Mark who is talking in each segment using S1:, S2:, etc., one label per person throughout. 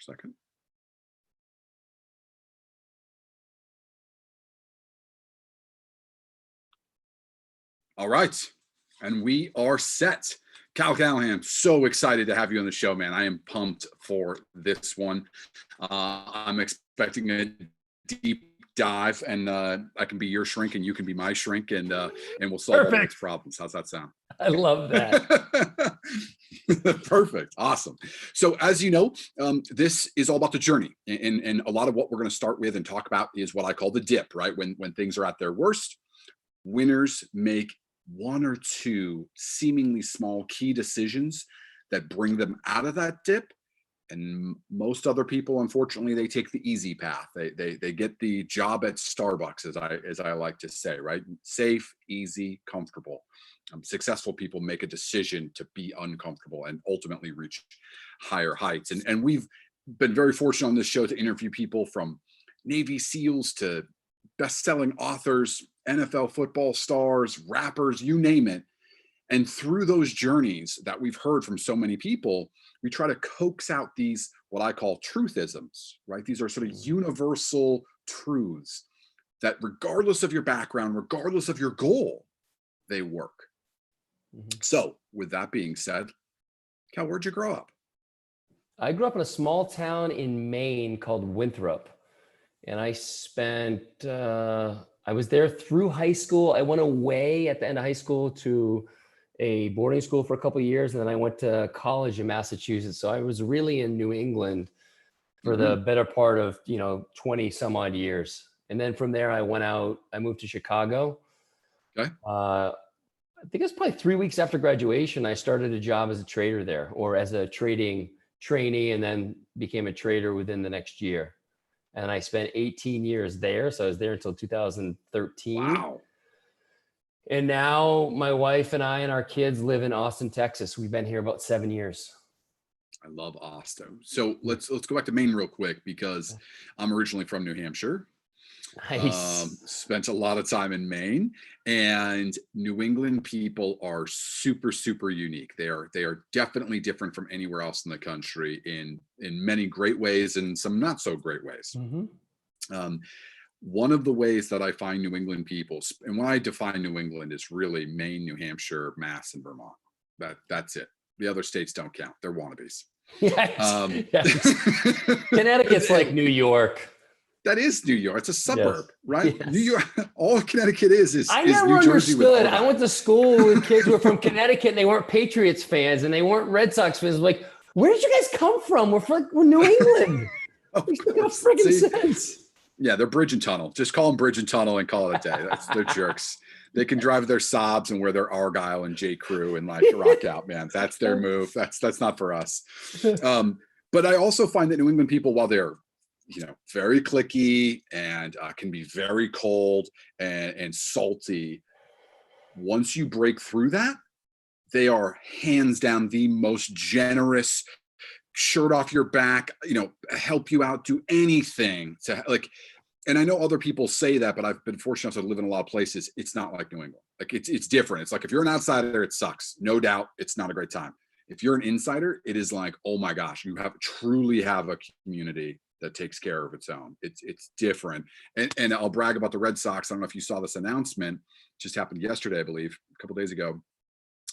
S1: for a second. All right. And we are set. Callahan, so excited to have you on the show, man. I am pumped for this one. I'm expecting a deep dive, and I can be your shrink and you can be my shrink, and we'll solve all these problems. How's that sound?
S2: I love that.
S1: Perfect. Awesome. So as you know, this is all about the journey, and a lot of what we're going to start with and talk about is what I call the dip, right? When things are at their worst, winners make one or two seemingly small key decisions that bring them out of that dip. And most other people, unfortunately, they take the easy path. They get the job at Starbucks, as I like to say, right? Safe, easy, comfortable. Successful people make a decision to be uncomfortable and ultimately reach higher heights. And we've been very fortunate on this show to interview people from Navy SEALs to best-selling authors, NFL football stars, rappers, you name it. And through those journeys that we've heard from so many people, we try to coax out these, what I call truthisms, right? These are sort of universal truths that regardless of your background, regardless of your goal, they work. So with that being said, Cal, where'd you grow up?
S2: I grew up in a small town in Maine called Winthrop. And I spent, I was there through high school. I went away at the end of high school to a boarding school for a couple of years. And then I went to college in Massachusetts. So I was really in New England for the better part of, 20 some odd years. And then from there, I went out, I moved to Chicago.
S1: Okay.
S2: I think it was probably 3 weeks after graduation, I started a job as a trader there, or as a trading trainee, and then became a trader within the next year. And I spent 18 years there. So I was there until 2013.
S1: Wow.
S2: And now my wife and I and our kids live in Austin, Texas. We've been here about 7 years.
S1: I love Austin. So let's go back to Maine real quick, because I'm originally from New Hampshire.
S2: Nice.
S1: Spent a lot of time in Maine, and New England people are super, super unique. They are definitely different from anywhere else in the country in many great ways and some not so great ways. One of the ways that I find New England people, and when I define New England, is really Maine, New Hampshire, Mass, and Vermont. That's it. The other states don't count. They're wannabes.
S2: Yes. Connecticut's like New York.
S1: That is New York. It's a suburb, right?
S2: Yes.
S1: New York. All Connecticut is
S2: I never
S1: New Jersey.
S2: understood. I went to school with kids who were from Connecticut, and they weren't Patriots fans, and they weren't Red Sox fans. I'm like, where did you guys come from? We're New England. Makes no freaking sense.
S1: Yeah, they're Bridge and Tunnel. Just call them Bridge and Tunnel and call it a day. They're jerks. They can drive their Saabs and wear their Argyle and J. Crew and like rock out, man. That's their move. That's not for us. But I also find that New England people, while they're very cliquey and can be very cold and salty, once you break through that, they are hands down the most generous, shirt off your back, help you out, do anything to like. And I know other people say that, but I've been fortunate to live in a lot of places. It's not like New England. Like it's different. It's like, if you're an outsider, it sucks. No doubt. It's not a great time. If you're an insider, it is like, oh my gosh, you truly have a community that takes care of its own. It's different. And I'll brag about the Red Sox. I don't know if you saw this announcement, just happened yesterday, I believe, a couple of days ago.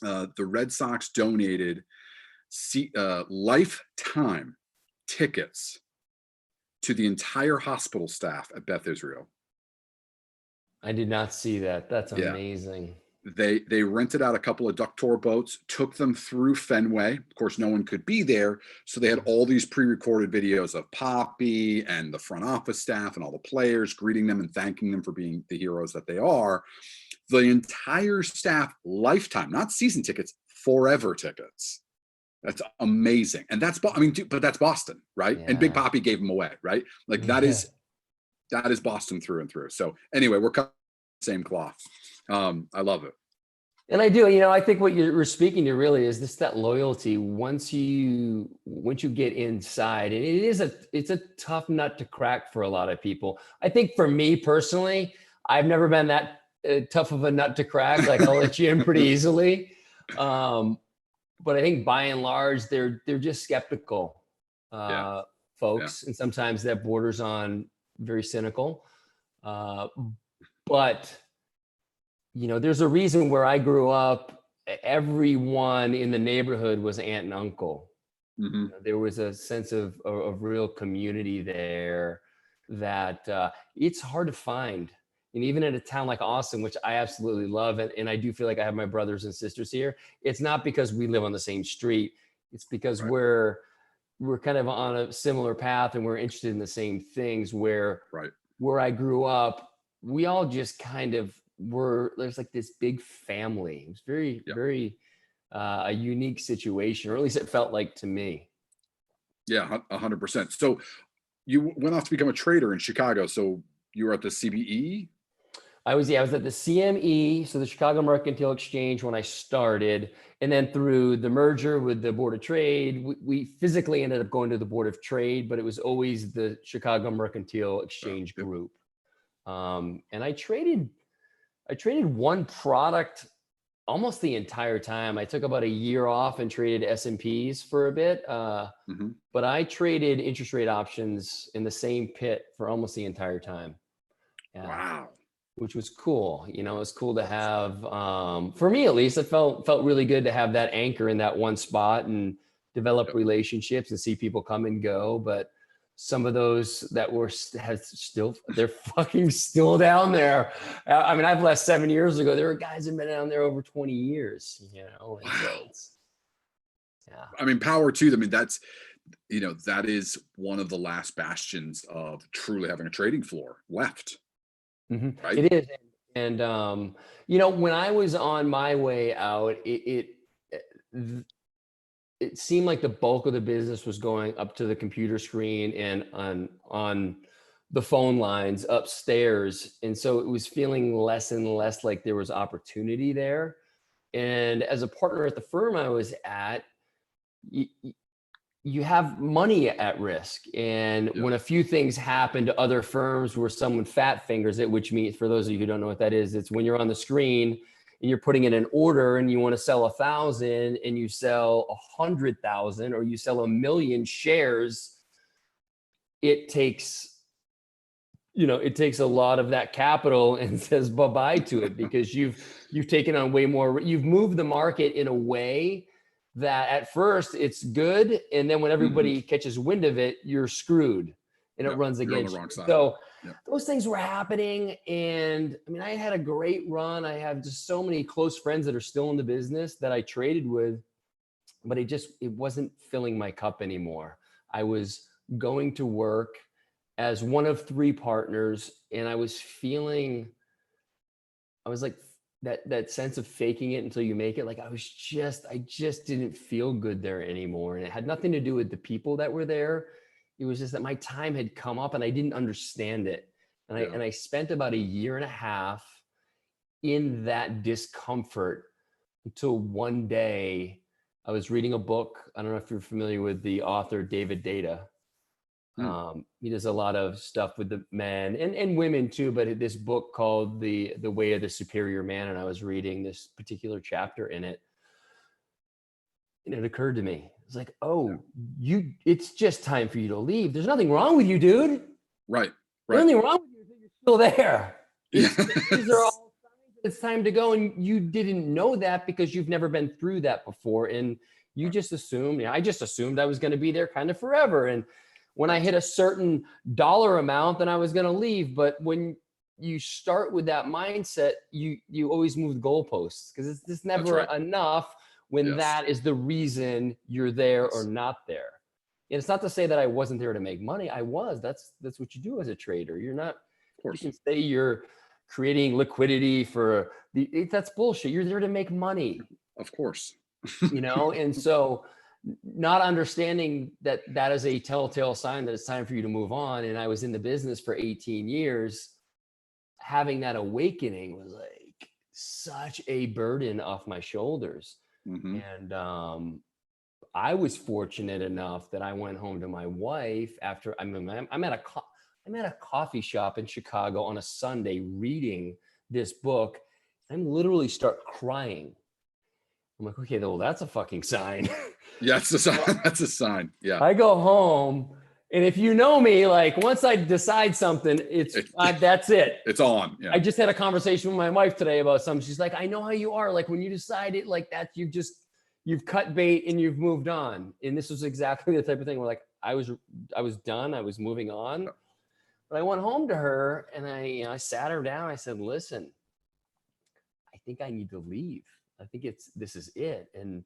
S1: The Red Sox donated lifetime tickets to the entire hospital staff at Beth Israel.
S2: I did not see that. That's amazing.
S1: They rented out a couple of duck tour boats, took them through Fenway. Of course, no one could be there. So they had all these pre-recorded videos of Poppy and the front office staff and all the players greeting them and thanking them for being the heroes that they are. The entire staff, lifetime, not season tickets, forever tickets. That's amazing. And that's Boston, right?
S2: Yeah.
S1: And Big Poppy gave them away, right? Like that is Boston through and through. So anyway, we're cutting the same cloth. I love it.
S2: And I do, I think what you're speaking to really is that loyalty. Once you get inside, and it's a tough nut to crack for a lot of people. I think for me personally, I've never been that tough of a nut to crack. Like I'll let you in pretty easily. But I think by and large, they're just skeptical. folks, and sometimes that borders on very cynical. But there's a reason where I grew up, everyone in the neighborhood was aunt and uncle. There was a sense of real community there that it's hard to find. And even in a town like Austin, which I absolutely love, and I do feel like I have my brothers and sisters here, it's not because we live on the same street. It's because we're kind of on a similar path and we're interested in the same things. Where I grew up, we all just kind of there's like this big family. It was very, very a unique situation, or at least it felt like to me.
S1: Yeah, 100%. So you went off to become a trader in Chicago. So you were at the CBE?
S2: I was at the CME, so the Chicago Mercantile Exchange, when I started. And then through the merger with the Board of Trade, we physically ended up going to the Board of Trade, but it was always the Chicago Mercantile Exchange group. And I traded one product almost the entire time. I took about a year off and traded S&Ps for a bit. But I traded interest rate options in the same pit for almost the entire time.
S1: Wow.
S2: Which was cool. It was cool to have, for me at least, it felt really good to have that anchor in that one spot and develop relationships and see people come and go. But some of those that they're fucking still down there. I mean, I've left 7 years ago. There were guys that have been down there over 20 years, And so
S1: I mean, power to them. I mean, that is one of the last bastions of truly having a trading floor left. Right?
S2: It is. And when I was on my way out, it seemed like the bulk of the business was going up to the computer screen and on the phone lines upstairs. And so it was feeling less and less like there was opportunity there. And as a partner at the firm I was at, you have money at risk. And when a few things happen to other firms where someone fat fingers it, which means, for those of you who don't know what that is, it's when you're on the screen and you're putting in an order and you want to sell 1,000 and you sell 100,000 or you sell 1 million shares, it takes a lot of that capital and says bye-bye to it, because you've taken on way more. You've moved the market in a way that at first it's good, and then when everybody catches wind of it, you're screwed, and it runs against you. So those things were happening, and I mean, I had a great run. I have just so many close friends that are still in the business that I traded with, but it wasn't filling my cup anymore. I was going to work as one of 3 partners, and I was like that sense of faking it until you make it. Like I just didn't feel good there anymore. And it had nothing to do with the people that were there. It was just that my time had come up and I didn't understand it. And I spent about 1.5 years in that discomfort until one day I was reading a book. I don't know if you're familiar with the author, David Data. He does a lot of stuff with the men and women too, but this book called The Way of the Superior Man, and I was reading this particular chapter in it, and it occurred to me, it's like, it's just time for you to leave. There's nothing wrong with you, dude.
S1: Right.
S2: There's nothing wrong with you, you're still there. These are all signs that it's time to go, and you didn't know that because you've never been through that before, and you just assumed. I just assumed I was going to be there kind of forever, and when I hit a certain dollar amount, then I was going to leave. But when you start with that mindset, you always move the goalposts, because it's just never enough when that is the reason you're there or not there. And it's not to say that I wasn't there to make money. I was. That's what you do as a trader. You're not. Of course. You can say you're creating liquidity for that's bullshit. You're there to make money.
S1: Of course.
S2: And so, not understanding that is a telltale sign that it's time for you to move on. And I was in the business for 18 years. Having that awakening was like such a burden off my shoulders. And I was fortunate enough that I went home to my wife after I'm at a coffee shop in Chicago on a Sunday reading this book. I'm literally start crying. I'm like, okay, well, that's a fucking sign.
S1: Yeah, it's a sign. That's a sign. Yeah.
S2: I go home And if you know me, like once I decide something, that's it.
S1: It's on. Yeah.
S2: I just had a conversation with my wife today about something. She's like, I know how you are. Like when you decide it like that, you've cut bait and you've moved on. And this was exactly the type of thing where like I was done. I was moving on. But I went home to her and I sat her down. I said, listen, I think I need to leave. I think this is it. And,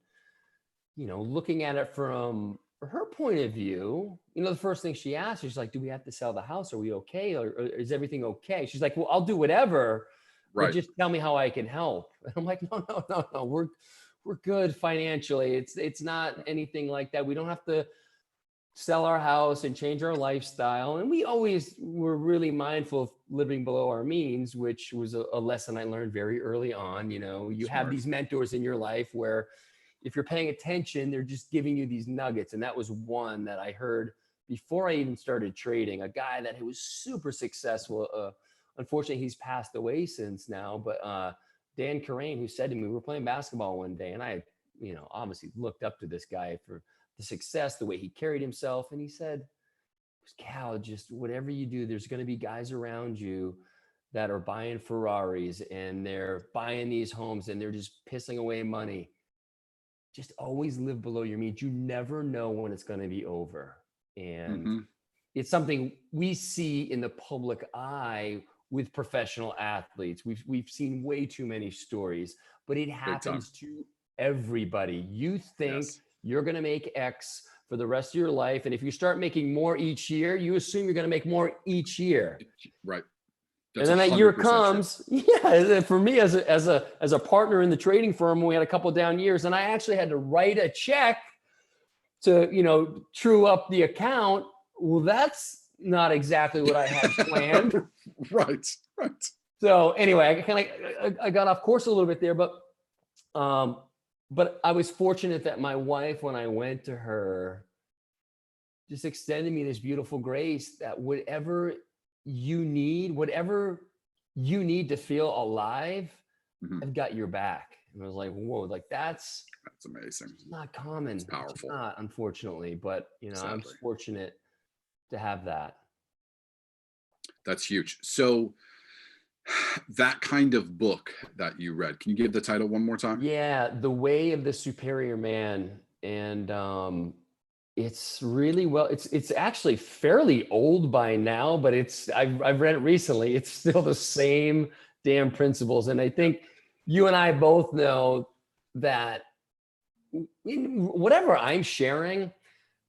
S2: looking at it from her point of view, the first thing she asked, she's like, do we have to sell the house? Are we okay? Or is everything okay? She's like, well, I'll do whatever.
S1: Right.
S2: But just tell me how I can help. And I'm like, no. We're good financially. It's not anything like that. We don't have to sell our house and change our lifestyle. And we always were really mindful of living below our means, which was a lesson I learned very early on. You have these mentors in your life where if you're paying attention, they're just giving you these nuggets. And that was one that I heard before I even started trading, a guy that was super successful. Unfortunately, he's passed away since now, but Dan Callahan, who said to me, we were playing basketball one day and I, obviously looked up to this guy for the success, the way he carried himself. And he said, Cal, just whatever you do, there's going to be guys around you that are buying Ferraris and they're buying these homes and they're just pissing away money. Just always live below your means. You never know when it's going to be over. And it's something we see in the public eye with professional athletes. We've seen way too many stories, but it happens to everybody. You think you're going to make X for the rest of your life. And if you start making more each year, you assume you're going to make more each year.
S1: Right.
S2: That's and then that year comes, for me as a partner in the trading firm, we had a couple of down years and I actually had to write a check to, true up the account. Well, that's not exactly what I had planned.
S1: Right.
S2: So anyway, I got off course a little bit there, but I was fortunate that my wife, when I went to her, just extended me this beautiful grace that whatever you need to feel alive, I've got your back. And I was like, whoa, like that's
S1: amazing.
S2: It's not common.
S1: It's powerful.
S2: It's not, unfortunately, but I'm fortunate to have that.
S1: That's huge. So that kind of book that you read, can you give the title one more time?
S2: Yeah, The Way of the Superior Man. And it's really it's actually fairly old by now, but I've read it recently. It's still the same damn principles. And I think you and I both know that in whatever I'm sharing,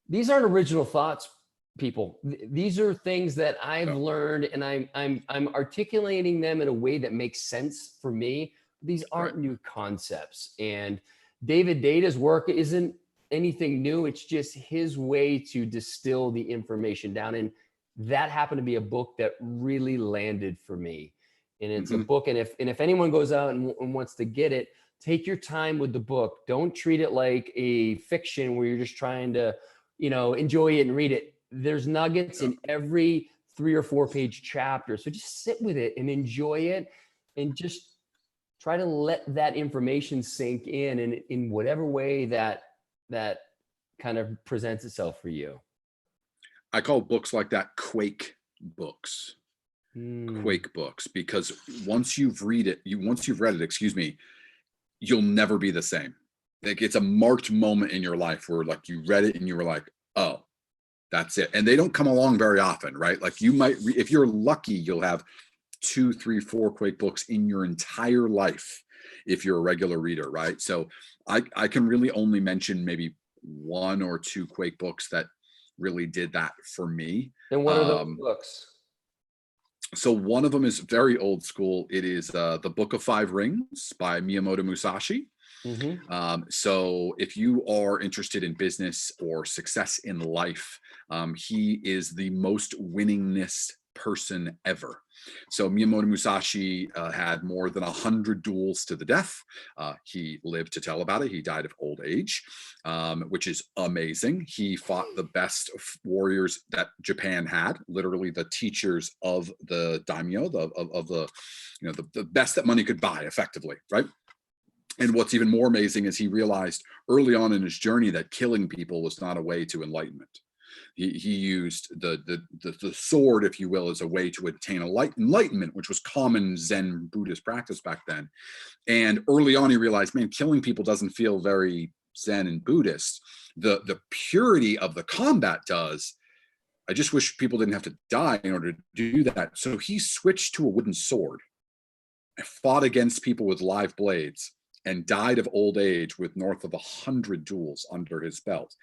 S2: these aren't original thoughts, people. These are things that I've learned, and I'm articulating them in a way that makes sense for me. These aren't new concepts. And David Data's work isn't anything new. It's just his way to distill the information down. And that happened to be a book that really landed for me. And it's a book. And if anyone goes out and wants to get it, take your time with the book. Don't treat it like a fiction where you're just trying to, enjoy it and read it. There's nuggets in every 3 or 4 page chapter. So just sit with it and enjoy it and just try to let that information sink in whatever way that kind of presents itself for you.
S1: I call books like that quake books. Quake books, because once you've read it, you'll never be the same. Like it's a marked moment in your life where like you read it and you were like, oh, that's it. And they don't come along very often, right? Like you might, if you're lucky, you'll have 2, 3, 4 quake books in your entire life if you're a regular reader, right? So I can really only mention maybe 1 or 2 quake books that really did that for me.
S2: And what are those books?
S1: So one of them is very old school. It is The Book of 5 Rings by Miyamoto Musashi. So if you are interested in business or success in life, he is the most winningest person ever. So Miyamoto Musashi had more than 100 duels to the death. He lived to tell about it. He died of old age, which is amazing. He fought the best warriors that Japan had, literally the teachers of the daimyo, the best that money could buy, effectively, right? And what's even more amazing is he realized early on in his journey that killing people was not a way to enlightenment. He used the sword, if you will, as a way to attain enlightenment, which was common Zen Buddhist practice back then. And early on, he realized, man, killing people doesn't feel very Zen and Buddhist. The purity of the combat does. I just wish people didn't have to die in order to do that. So he switched to a wooden sword and fought against people with live blades and died of old age with north of 100 duels under his belt.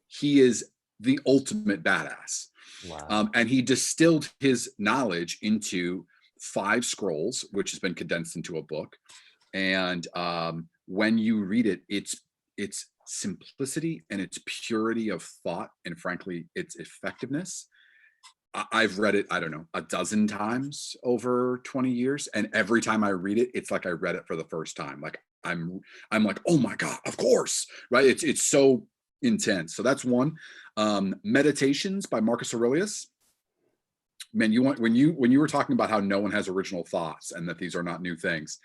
S1: He is the ultimate badass.
S2: Wow.
S1: And he distilled his knowledge into 5 scrolls, which has been condensed into a book. And when you read it, it's simplicity and its purity of thought, and frankly, its effectiveness. I've read it, I don't know, a dozen times over 20 years. And every time I read it, it's like I read it for the first time. Like I'm like, oh my God, of course, right? It's so intense. So that's one. Meditations by Marcus Aurelius. Man, when you were talking about how no one has original thoughts and that these are not new things,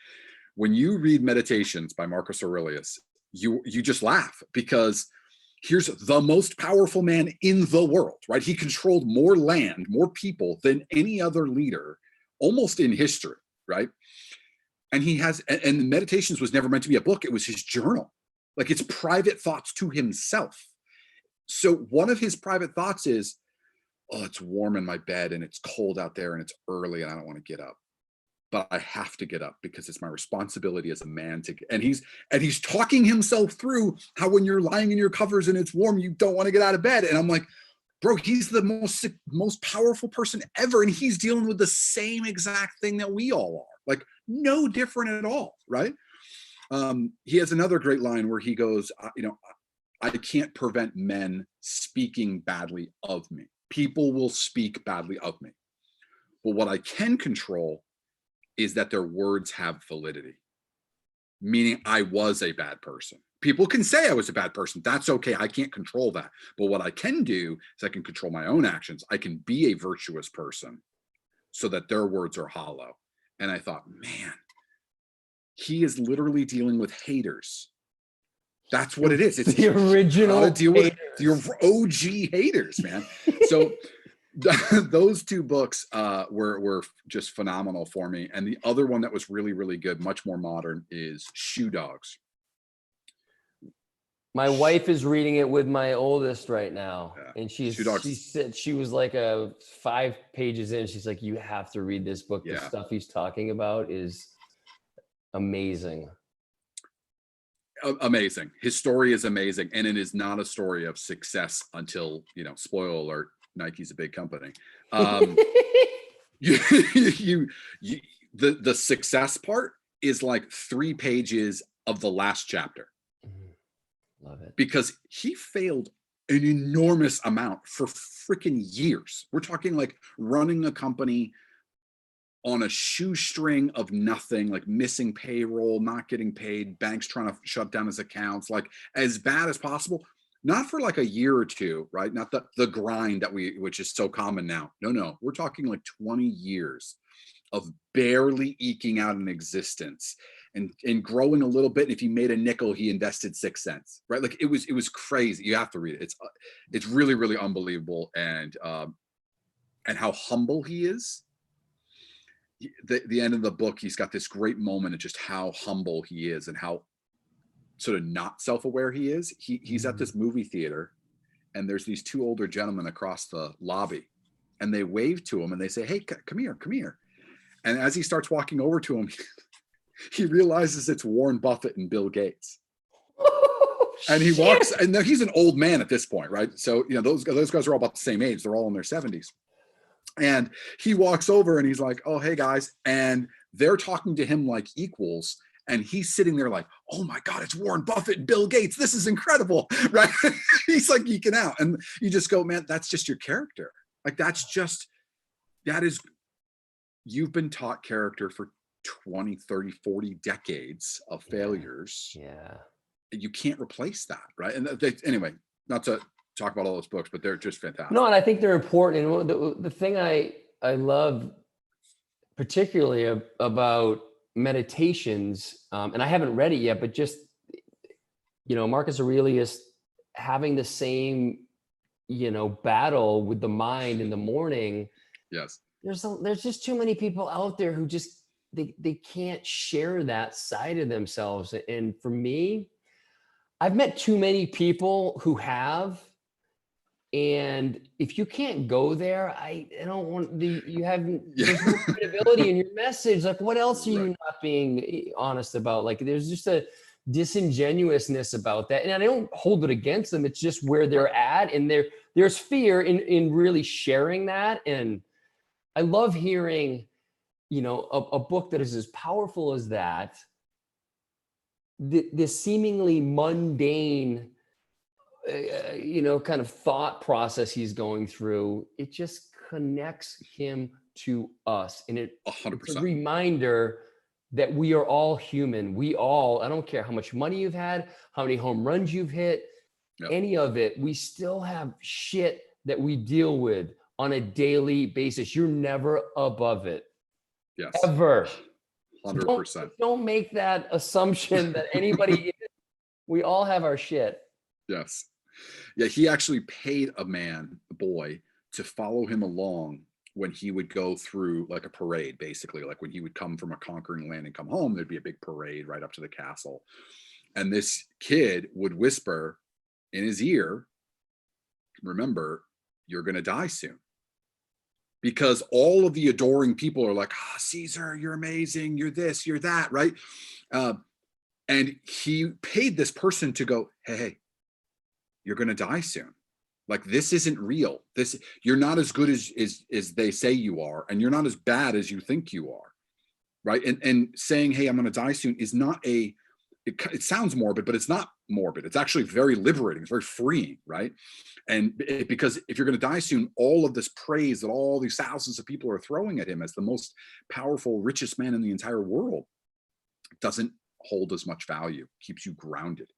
S1: when you read Meditations by Marcus Aurelius, you just laugh, because here's the most powerful man in the world, right? He controlled more land, more people than any other leader almost in history, right? And and Meditations was never meant to be a book. It was his journal. Like, it's private thoughts to himself. So one of his private thoughts is, oh, it's warm in my bed and it's cold out there and it's early and I don't want to get up, but I have to get up because it's my responsibility as a man to get. And he's talking himself through how when you're lying in your covers and it's warm, you don't want to get out of bed. And I'm like, bro, he's the most powerful person ever. And he's dealing with the same exact thing that we all are, like no different at all, right? He has another great line where he goes, I can't prevent men speaking badly of me. People will speak badly of me. But what I can control is that their words have validity, meaning I was a bad person. People can say I was a bad person. That's okay. I can't control that. But what I can do is I can control my own actions. I can be a virtuous person so that their words are hollow. And I thought, man, he is literally dealing with haters. That's what it is. It's
S2: the original
S1: how to deal with
S2: haters.
S1: your OG haters, man. So those 2 books were just phenomenal for me. And the other one that was really, really good, much more modern, is Shoe Dogs.
S2: My wife is reading it with my oldest right now.
S1: Yeah.
S2: And she said she was like 5 pages in. She's like, you have to read this book.
S1: Yeah.
S2: The stuff he's talking about is amazing.
S1: Amazing. His story is amazing. And it is not a story of success until, spoiler alert, Nike's a big company. The success part is like 3 pages of the last chapter.
S2: Love it.
S1: Because he failed an enormous amount for freaking years. We're talking like running a company on a shoestring of nothing, like missing payroll, not getting paid, banks trying to shut down his accounts, like as bad as possible. Not for like a year or 2, right? Not the grind which is so common now. No, we're talking like 20 years of barely eking out an existence and growing a little bit. And if he made a nickel, he invested 6 cents, right? Like it was crazy. You have to read it. It's really, really unbelievable. And how humble he is. The end of the book, he's got this great moment of just how humble he is and how sort of not self-aware he is. He's at this movie theater and there's these 2 older gentlemen across the lobby and they wave to him and they say, hey, come here. And as he starts walking over to him, he realizes it's Warren Buffett and Bill Gates. And he walks, and he's an old man at this point, right? So, those guys are all about the same age. They're all in their 70s. And he walks over and he's like, oh, hey guys. And they're talking to him like equals. And he's sitting there like, oh my God, it's Warren Buffett and Bill Gates. This is incredible, right? He's like geeking out. And you just go, man, that's just your character. Like, you've been taught character for 20, 30, 40 decades of failures.
S2: Yeah.
S1: You can't replace that, right? And anyway, not to talk about all those books, but they're just fantastic.
S2: No, and I think they're important. And the thing I love particularly about Meditations, and I haven't read it yet, but just, Marcus Aurelius having the same battle with the mind in the morning.
S1: Yes.
S2: There's just too many people out there who just they can't share that side of themselves. And for me, I've met too many people who have, and if you can't go there, I don't want you have
S1: Yeah.
S2: there's no credibility in your message. Like, what else are you
S1: Right.
S2: not being honest about? Like, there's just a disingenuousness about that. And I don't hold it against them. It's just where they're at, and there's fear in really sharing that. And I love hearing, a book that is as powerful as that, this seemingly mundane kind of thought process he's going through. It just connects him to us, and it's a
S1: 100%.
S2: reminder that we are all human. We all, I don't care how much money you've had, how many home runs you've hit,
S1: Yep.
S2: any of it, we still have shit that we deal with on a daily basis. You're never above it.
S1: Yes.
S2: Ever.
S1: 100%.
S2: Don't make that assumption that anybody is. We all have our shit.
S1: Yes. Yeah, he actually paid a boy, to follow him along when he would go through like a parade, basically. Like when he would come from a conquering land and come home, there'd be a big parade right up to the castle. And this kid would whisper in his ear, remember, you're going to die soon. Because all of the adoring people are like, Caesar, you're amazing. You're this, you're that, right? And he paid this person to go, hey, you're going to die soon. Like, this isn't real. You're not as good as they say you are, and you're not as bad as you think you are, right? And saying, hey, I'm going to die soon is not it sounds morbid, but it's not morbid. It's actually very liberating. It's very freeing, right? And because if you're going to die soon, all of this praise that all these thousands of people are throwing at him as the most powerful, richest man in the entire world doesn't hold as much value, keeps you grounded.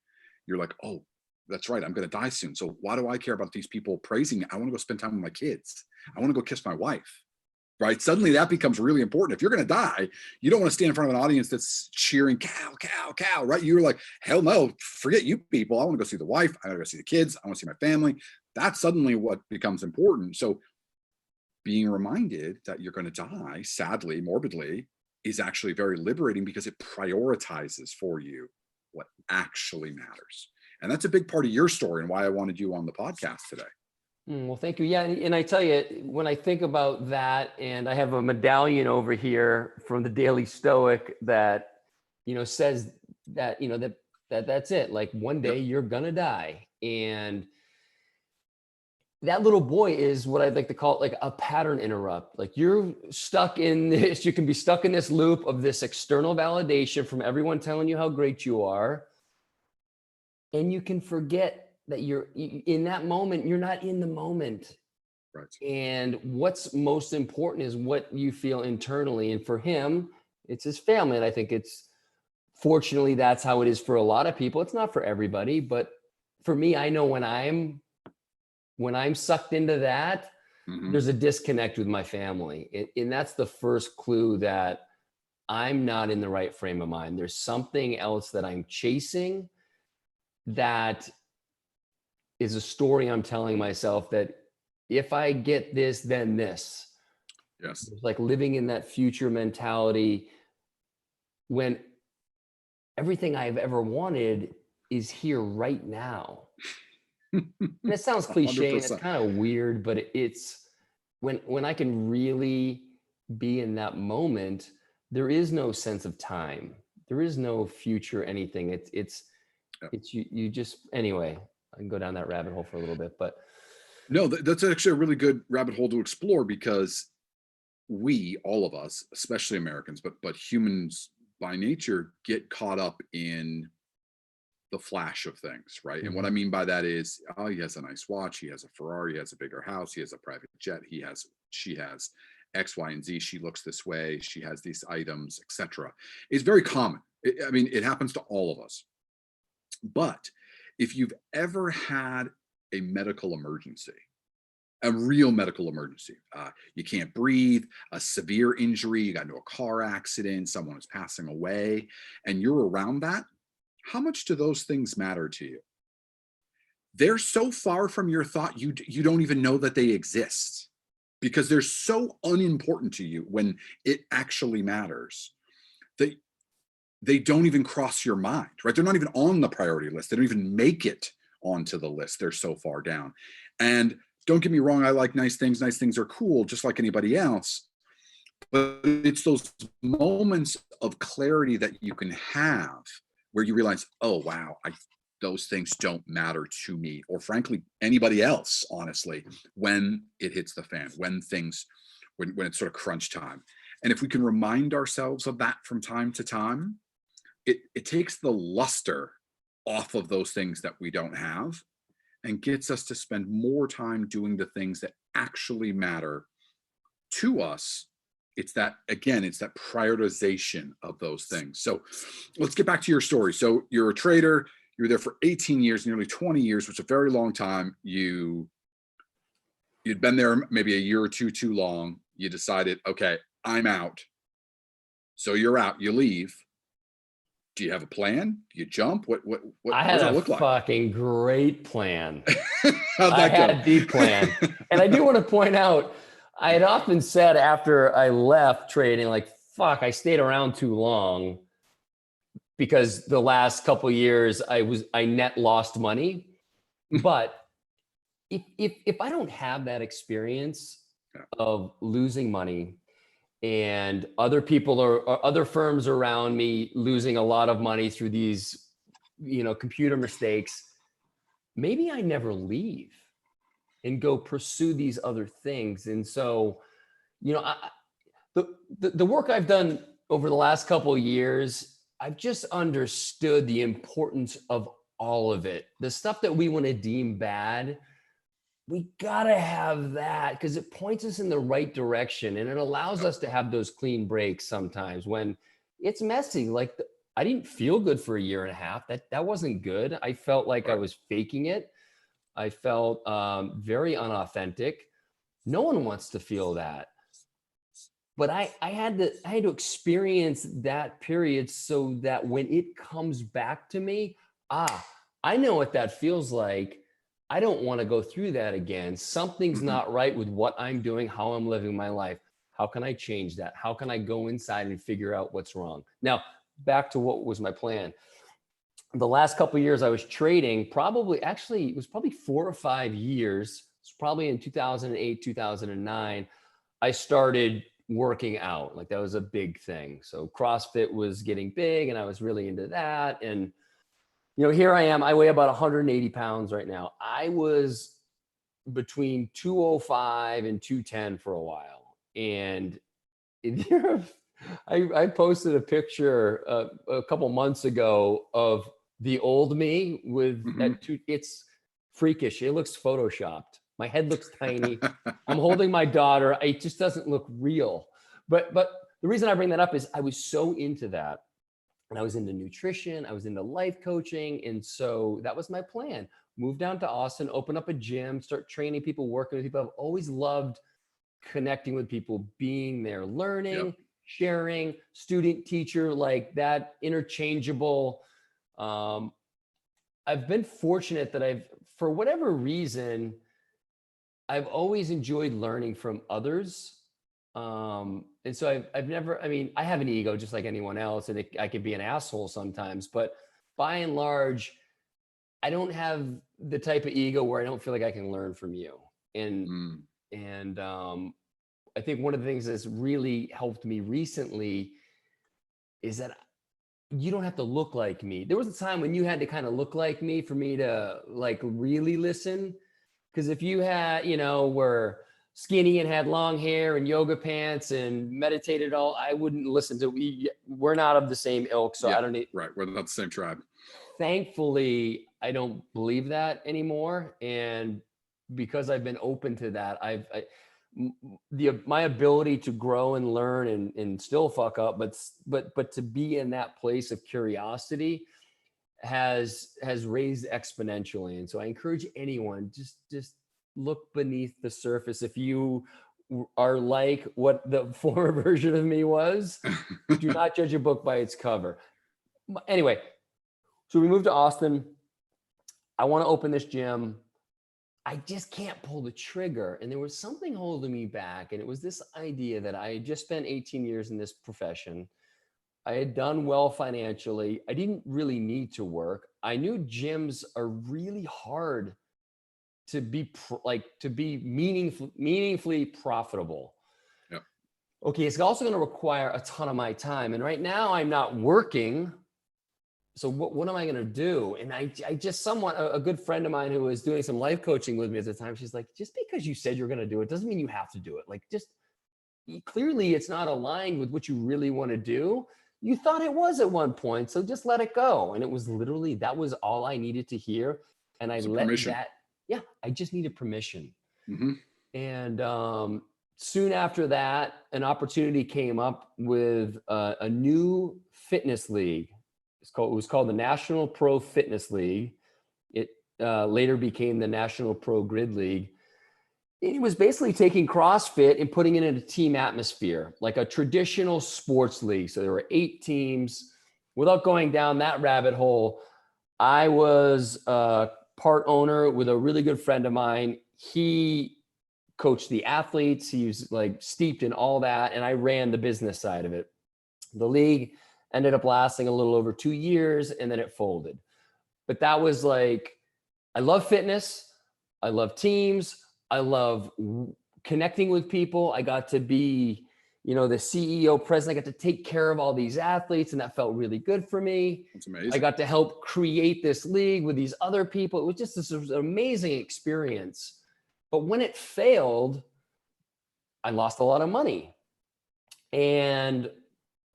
S1: You're like, oh, that's right, I'm going to die soon. So why do I care about these people praising me? I want to go spend time with my kids. I want to go kiss my wife, right? Suddenly that becomes really important. If you're going to die, you don't want to stand in front of an audience that's cheering cow, cow, cow, right? You're like, hell no, forget you people. I want to go see the wife. I want to go see the kids. I want to see my family. That's suddenly what becomes important. So being reminded that you're going to die, sadly, morbidly, is actually very liberating because it prioritizes for you what actually matters. And that's a big part of your story and why I wanted you on the podcast today.
S2: Well, thank you. Yeah. And I tell you, when I think about that, and I have a medallion over here from the Daily Stoic that, says that, that's it. Like, one day you're going to die. And that little boy is what I'd like to call it, like a pattern interrupt. Like, you're stuck in this, you can be stuck in this loop of this external validation from everyone telling you how great you are. And you can forget that you're in that moment. You're not in the moment.
S1: Right.
S2: And what's most important is what you feel internally. And for him, it's his family. And I think fortunately, that's how it is for a lot of people. It's not for everybody, but for me, I know when I'm sucked into that, there's a disconnect with my family. And that's the first clue that I'm not in the right frame of mind. There's something else that I'm chasing that is a story I'm telling myself that if I get this, then this.
S1: Yes.
S2: It's like living in that future mentality when everything I've ever wanted is here right now. And it sounds cliche 100%. And it's kind of weird, but it's when I can really be in that moment, there is no sense of time. There is no future anything. It's you just, anyway, I can go down that rabbit hole for a little bit, but
S1: no, that's actually a really good rabbit hole to explore, because we, all of us, especially Americans, but humans by nature, get caught up in the flash of things, right? And what I mean by that is, oh, he has a nice watch, he has a Ferrari, he has a bigger house, he has a private jet, she has X, Y, and Z, she looks this way, she has these items, etc. It's very common. It happens to all of us. But if you've ever had a medical emergency, a real medical emergency, you can't breathe, a severe injury, you got into a car accident, someone is passing away, and you're around that, how much do those things matter to you? they're so far from your thought, you don't even know that they exist, because they're so unimportant to you when it actually matters, that they don't even cross your mind, right? They're not even on the priority list. They don't even make it onto the list. They're so far down. And don't get me wrong, I like nice things. Nice things are cool, just like anybody else. But it's those moments of clarity that you can have where you realize, oh, wow, those things don't matter to me, or frankly, anybody else, honestly, when it hits the fan, when it's sort of crunch time. And if we can remind ourselves of that from time to time, it takes the luster off of those things that we don't have and gets us to spend more time doing the things that actually matter to us. It's that, again, it's that prioritization of those things. So let's get back to your story. So you're a trader, you were there for 18 years, nearly 20 years, which is a very long time. You'd been there maybe a year or two too long. You decided, okay, I'm out. So you're out, you leave. Do you have a plan? Do you jump? What does it look like?
S2: Fucking great plan.
S1: How'd that go?
S2: I had the plan. And I do want to point out, I had often said after I left trading, like, fuck, I stayed around too long, because the last couple of years I net lost money. But if I don't have that experience of losing money, and other people or other firms around me losing a lot of money through these, computer mistakes, maybe I never leave and go pursue these other things. And so, the work I've done over the last couple of years, I've just understood the importance of all of it. The stuff that we want to deem bad, we gotta have that, because it points us in the right direction, and it allows us to have those clean breaks sometimes when it's messy. Like, I didn't feel good for a year and a half. That wasn't good. I felt like I was faking it. I felt very unauthentic. No one wants to feel that. But I had to experience that period so that when it comes back to me, I know what that feels like. I don't want to go through that again. Something's not right with what I'm doing, how I'm living my life. How can I change that? How can I go inside and figure out what's wrong? Now, back to what was my plan. The last couple of years I was trading, it was probably 4 or 5 years. It's probably in 2008, 2009, I started working out. Like, that was a big thing. So CrossFit was getting big and I was really into that. And here I am. I weigh about 180 pounds right now. I was between 205 and 210 for a while. And I posted a picture a couple months ago of the old me with it's freakish. It looks photoshopped. My head looks tiny. I'm holding my daughter. It just doesn't look real. But the reason I bring that up is I was so into that. And I was into nutrition, I was into life coaching. And so that was my plan. Move down to Austin, open up a gym, start training people, working with people. I've always loved connecting with people, being there, learning, sharing, student, teacher, like that interchangeable. I've been fortunate that for whatever reason, I've always enjoyed learning from others. And so I've never, I have an ego just like anyone else, and I can be an asshole sometimes, but by and large, I don't have the type of ego where I don't feel like I can learn from you. And I think one of the things that's really helped me recently is that you don't have to look like me. There was a time when you had to kind of look like me for me to like really listen. Because if you had, were skinny and had long hair and yoga pants and meditated all, I wouldn't listen to. We're not of the same ilk, so I don't need.
S1: Right, we're not the same tribe.
S2: Thankfully, I don't believe that anymore, and because I've been open to that, my ability to grow and learn and still fuck up, but to be in that place of curiosity has raised exponentially. And so I encourage anyone, just look beneath the surface. If you are like what the former version of me was, do not judge a book by its cover. Anyway, so we moved to Austin. I want to open this gym. I just can't pull the trigger. And there was something holding me back. And it was this idea that I had just spent 18 years in this profession. I had done well financially. I didn't really need to work. I knew gyms are really hard to be meaningfully profitable.
S1: Yep.
S2: Okay, it's also going to require a ton of my time. And right now I'm not working. So what am I going to do? And I just a good friend of mine who was doing some life coaching with me at the time, she's like, just because you said you're going to do it doesn't mean you have to do it. Like, just clearly it's not aligned with what you really want to do. You thought it was at one point, so just let it go. And it was literally, that was all I needed to hear. And I let
S1: permission.
S2: I just needed permission.
S1: Mm-hmm.
S2: And soon after that, an opportunity came up with a new fitness league. It was called the National Pro Fitness League. It later became the National Pro Grid League. It was basically taking CrossFit and putting it in a team atmosphere, like a traditional sports league. So there were 8 teams. Without going down that rabbit hole, I was part owner with a really good friend of mine. He coached the athletes. He was like steeped in all that. And I ran the business side of it. The league ended up lasting a little over 2 years, and then it folded. But that was like, I love fitness. I love teams. I love connecting with people. I got to be, the CEO, president. I got to take care of all these athletes, and that felt really good for me.
S1: That's amazing.
S2: I got to help create this league with these other people. It was just this amazing experience. But when it failed, I lost a lot of money. And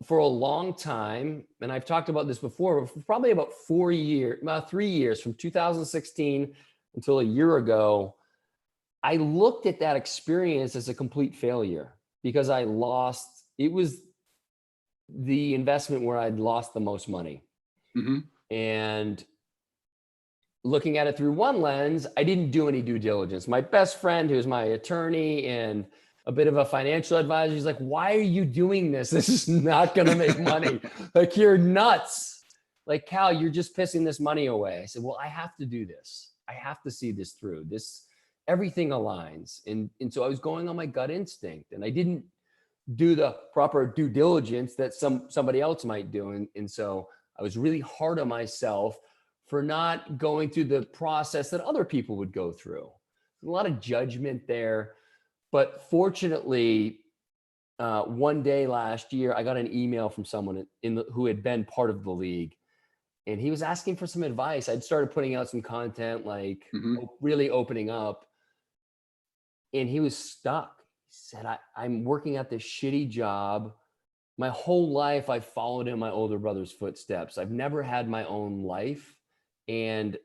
S2: for a long time, and I've talked about this before, for probably about 3 years, from 2016 until a year ago, I looked at that experience as a complete failure because it was the investment where I'd lost the most money.
S1: Mm-hmm.
S2: And looking at it through one lens, I didn't do any due diligence. My best friend, who's my attorney and a bit of a financial advisor, he's like, why are you doing this? This is not going to make money. Like, you're nuts. Like, Cal, you're just pissing this money away. I said, well, I have to do this. I have to see this through. Everything aligns. And so I was going on my gut instinct, and I didn't do the proper due diligence that somebody else might do. And so I was really hard on myself for not going through the process that other people would go through. A lot of judgment there. But fortunately, one day last year, I got an email from someone who had been part of the league. And he was asking for some advice. I'd started putting out some content, like really opening up. And he was stuck. He said, I'm working at this shitty job. My whole life, I followed in my older brother's footsteps. I've never had my own life. And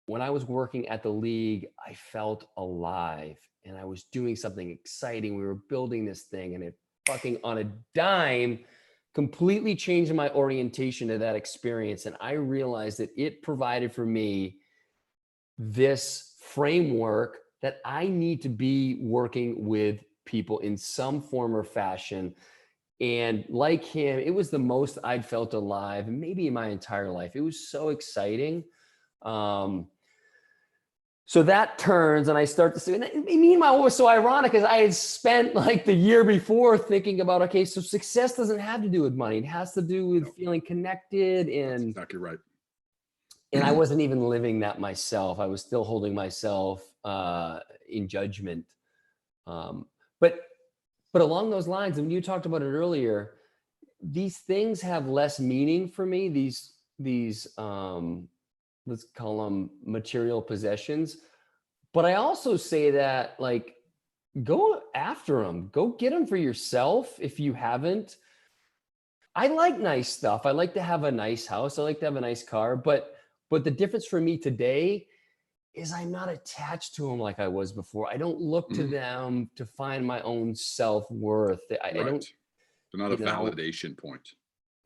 S2: when I was working at the league, I felt alive and I was doing something exciting. We were building this thing, and it fucking on a dime completely changed my orientation to that experience. And I realized that it provided for me this framework that I need to be working with people in some form or fashion. And like him, it was the most I'd felt alive, maybe in my entire life. It was so exciting. So that turns, and I start to see, and meanwhile, what was so ironic is I had spent like the year before thinking about, okay, so success doesn't have to do with money. It has to do with feeling connected. And
S1: that's exactly right.
S2: And I wasn't even living that myself. I was still holding myself in judgment. But along those lines, and you talked about it earlier, these things have less meaning for me. These let's call them material possessions. But I also say that, like, go after them. Go get them for yourself if you haven't. I like nice stuff. I like to have a nice house. I like to have a nice car. But the difference for me today is I'm not attached to them like I was before. I don't look to them to find my own self-worth. I don't.
S1: They're not a validation point.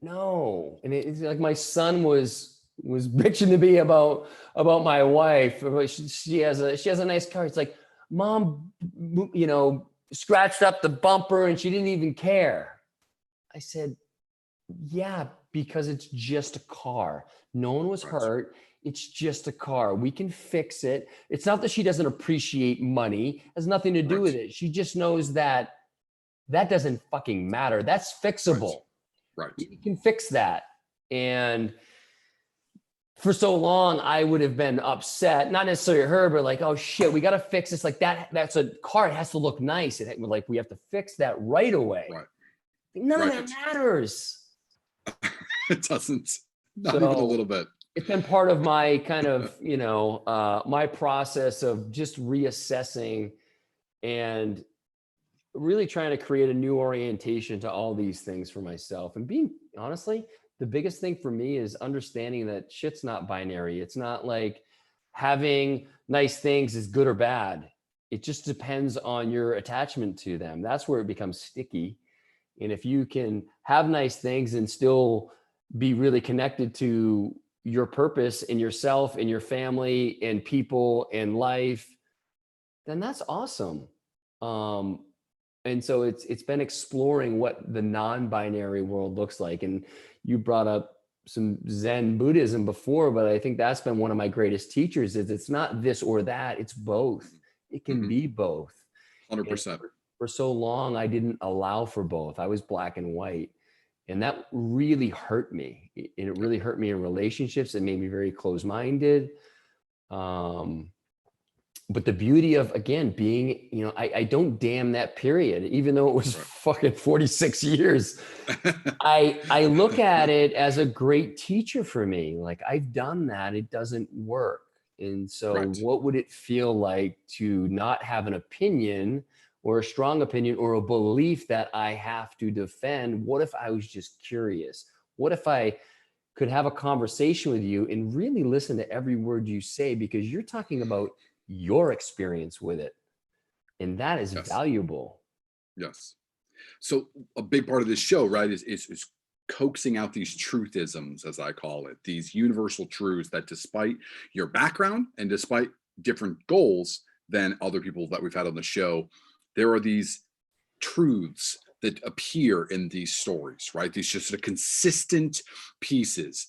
S2: No. And it's like my son was bitching to me about my wife. She has a nice car. It's like, Mom, scratched up the bumper and she didn't even care. I said, Yeah, because it's just a car. No one was
S1: Right.
S2: hurt. It's just a car. We can fix it. It's not that she doesn't appreciate money. It has nothing to do
S1: Right.
S2: with it. She just knows that that doesn't fucking matter. That's
S1: Right.
S2: fixable.
S1: Right.
S2: You can fix that. And for so long, I would have been upset, not necessarily her, but like, oh shit, we got to fix this. Like that's a car. It has to look nice. Like we have to fix that right away.
S1: Right.
S2: None of that
S1: Right.
S2: matters.
S1: It doesn't. Not even a
S2: So
S1: little bit.
S2: it's been part of my kind of, my process of just reassessing and really trying to create a new orientation to all these things for myself. And being honestly, the biggest thing for me is understanding that shit's not binary. It's not like having nice things is good or bad. It just depends on your attachment to them. That's where it becomes sticky. And if you can have nice things and still be really connected to your purpose and yourself and your family and people and life, then that's awesome. And so it's been exploring what the non-binary world looks like. And you brought up some Zen Buddhism before, but I think that's been one of my greatest teachers is it's not this or that, it's both. It can be both. And
S1: 100%.
S2: for so long, I didn't allow for both. I was black and white. And that really hurt me. And it really hurt me in relationships. It made me very closed-minded. But the beauty of, again, being, I don't damn that period, even though it was fucking 46 years. I look at it as a great teacher for me. Like I've done that. It doesn't work. And so
S1: Right.
S2: what would it feel like to not have an opinion or a strong opinion or a belief that I have to defend? What if I was just curious? What if I could have a conversation with you and really listen to every word you say, because you're talking about your experience with it. And that is
S1: Yes.
S2: valuable.
S1: Yes. So a big part of this show, right, is coaxing out these truthisms, as I call it, these universal truths that despite your background and despite different goals than other people that we've had on the show, there are these truths that appear in these stories, right? These just sort of consistent pieces.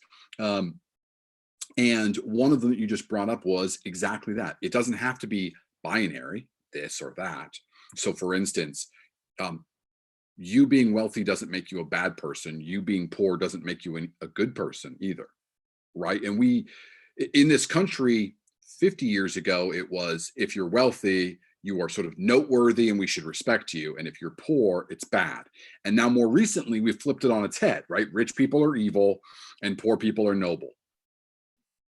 S1: And one of them that you just brought up was exactly that. It doesn't have to be binary, this or that. So for instance, you being wealthy doesn't make you a bad person. You being poor doesn't make you a good person either, right? And we, in this country, 50 years ago, it was if you're wealthy, you are sort of noteworthy and we should respect you. And if you're poor, it's bad. And now more recently, we've flipped it on its head, right? Rich people are evil and poor people are noble.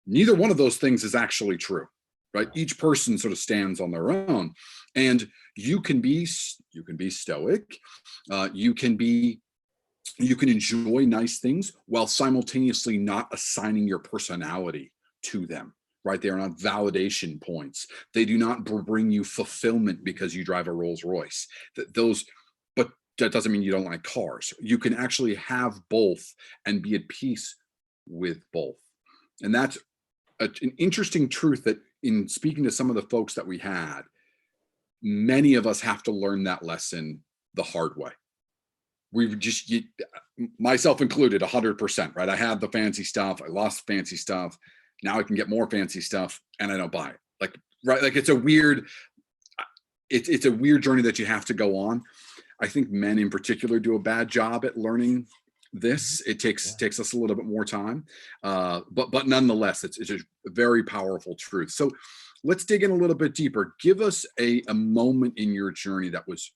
S1: Neither one of those things is actually true, right? Each person sort of stands on their own. And you can be stoic. You can enjoy nice things while simultaneously not assigning your personality to them, right? They are not validation points. They do not bring you fulfillment because you drive a Rolls Royce. But that doesn't mean you don't like cars. You can actually have both and be at peace with both. And that's an interesting truth that in speaking to some of the folks that we had, many of us have to learn that lesson the hard way. We've just, myself included, 100%, right? I had the fancy stuff. I lost the fancy stuff. Now I can get more fancy stuff and I don't buy it. Like, right. Like it's a weird journey that you have to go on. I think men in particular do a bad job at learning this. It takes us a little bit more time. But nonetheless, it's a very powerful truth. So let's dig in a little bit deeper. Give us a moment in your journey that was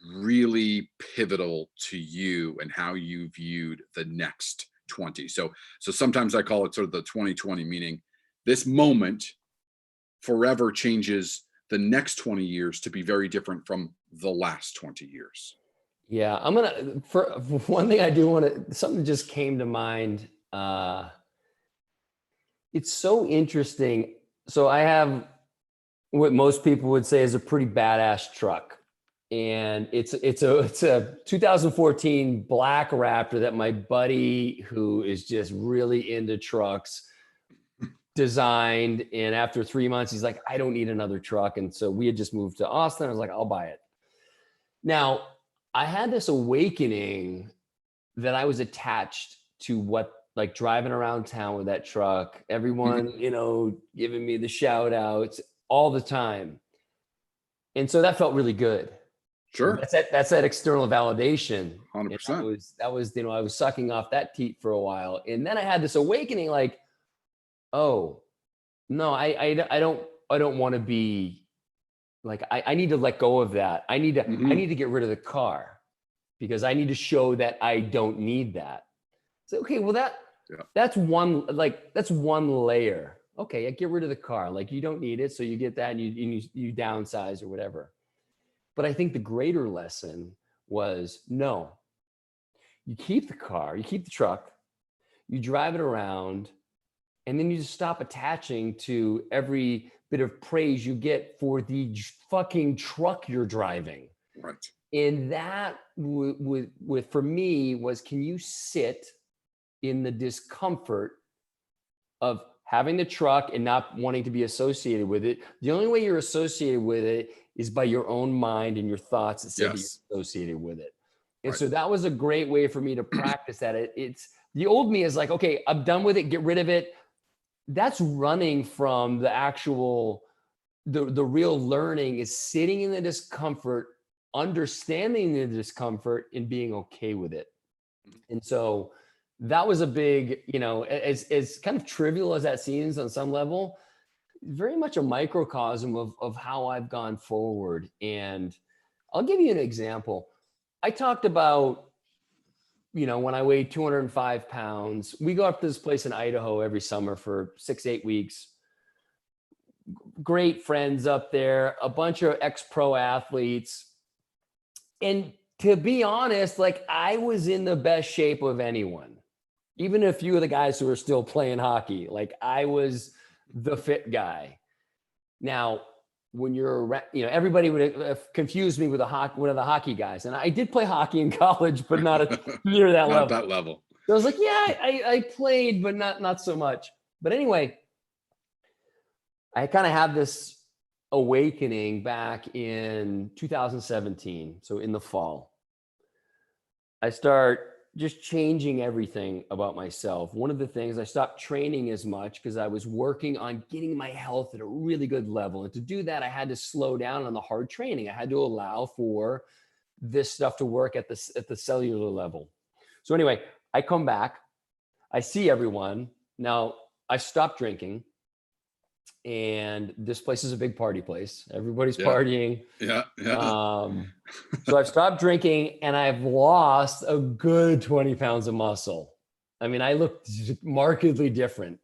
S1: really pivotal to you and how you viewed the next 20. So sometimes I call it sort of the 2020, meaning this moment forever changes the next 20 years to be very different from the last 20 years.
S2: Yeah, for one thing I do want to, something just came to mind. It's so interesting. So I have what most people would say is a pretty badass truck. And it's a 2014 black Raptor that my buddy, who is just really into trucks, designed. And after 3 months, he's like, I don't need another truck. And so we had just moved to Austin. I was like, I'll buy it. Now, I had this awakening that I was attached to what, like driving around town with that truck, everyone,
S1: Mhm.
S2: you know, giving me the shout outs all the time. And so that felt really good.
S1: Sure.
S2: That's that external validation. And
S1: 100%.
S2: that was, you know, I was sucking off that teat for a while. And then I had this awakening, like, oh, no, I don't want to be like, I need to let go of that. I
S1: Mhm.
S2: need to get rid of the car because I need to show that I don't need that. So, okay, well
S1: Yeah.
S2: that's one layer. Okay, I get rid of the car. Like you don't need it. So you get that and you downsize or whatever. But I think the greater lesson was no, you keep the car, you keep the truck, you drive it around, and then you just stop attaching to every bit of praise you get for the fucking truck you're driving.
S1: Right.
S2: And that with for me was, can you sit in the discomfort of having the truck and not wanting to be associated with it? The only way you're associated with it is by your own mind and your thoughts that say that you're
S1: Yes.
S2: associated with it. And
S1: Right.
S2: so that was a great way for me to practice that. It's the old me is like, okay, I'm done with it, get rid of it. That's running from the actual, the real learning is sitting in the discomfort, understanding the discomfort and being okay with it. And so that was a big, you know, as kind of trivial as that seems on some level, very much a microcosm of how I've gone forward. And I'll give you an example. I talked about, you know, when I weighed 205 pounds, we go up to this place in Idaho every summer for 6, 8 weeks. Great friends up there, a bunch of ex-pro athletes. And to be honest, like I was in the best shape of anyone, even a few of the guys who are still playing hockey. Like I was the fit guy. Now, when you're around, you know, everybody would confuse me with one of the hockey guys. And I did play hockey in college, but not near that
S1: Not at
S2: level.
S1: that level.
S2: So I was like, yeah, I played, but not so much. But anyway, I kind of had this awakening back in 2017. So in the fall, I start just changing everything about myself. One of the things, I stopped training as much because I was working on getting my health at a really good level. And to do that, I had to slow down on the hard training. I had to allow for this stuff to work at the cellular level. So anyway, I come back, I see everyone. Now I stopped drinking, and this place is a big party place. Everybody's
S1: Yeah.
S2: partying.
S1: Yeah. Yeah.
S2: So I've stopped drinking and I've lost a good 20 pounds of muscle. I mean, I look markedly different.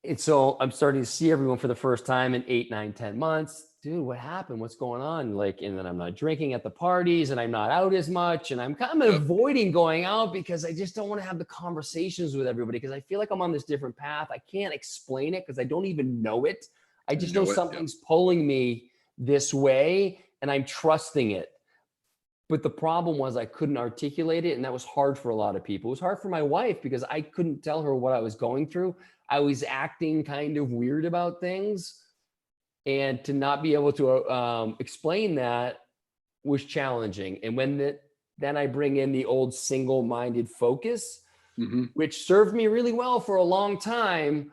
S2: And so I'm starting to see everyone for the first time in 8, 9, 10 months. Dude, what happened? What's going on? Like, and then I'm not drinking at the parties and I'm not out as much. And I'm kind of
S1: Yep.
S2: avoiding going out because I just don't want to have the conversations with everybody because I feel like I'm on this different path. I can't explain it because I don't even know it. I just know
S1: Know it. Yep.
S2: something's pulling me this way and I'm trusting it. But the problem was I couldn't articulate it. And that was hard for a lot of people. It was hard for my wife because I couldn't tell her what I was going through. I was acting kind of weird about things. And to not be able to explain that was challenging. And then I bring in the old single-minded focus,
S1: Mm-hmm.
S2: which served me really well for a long time.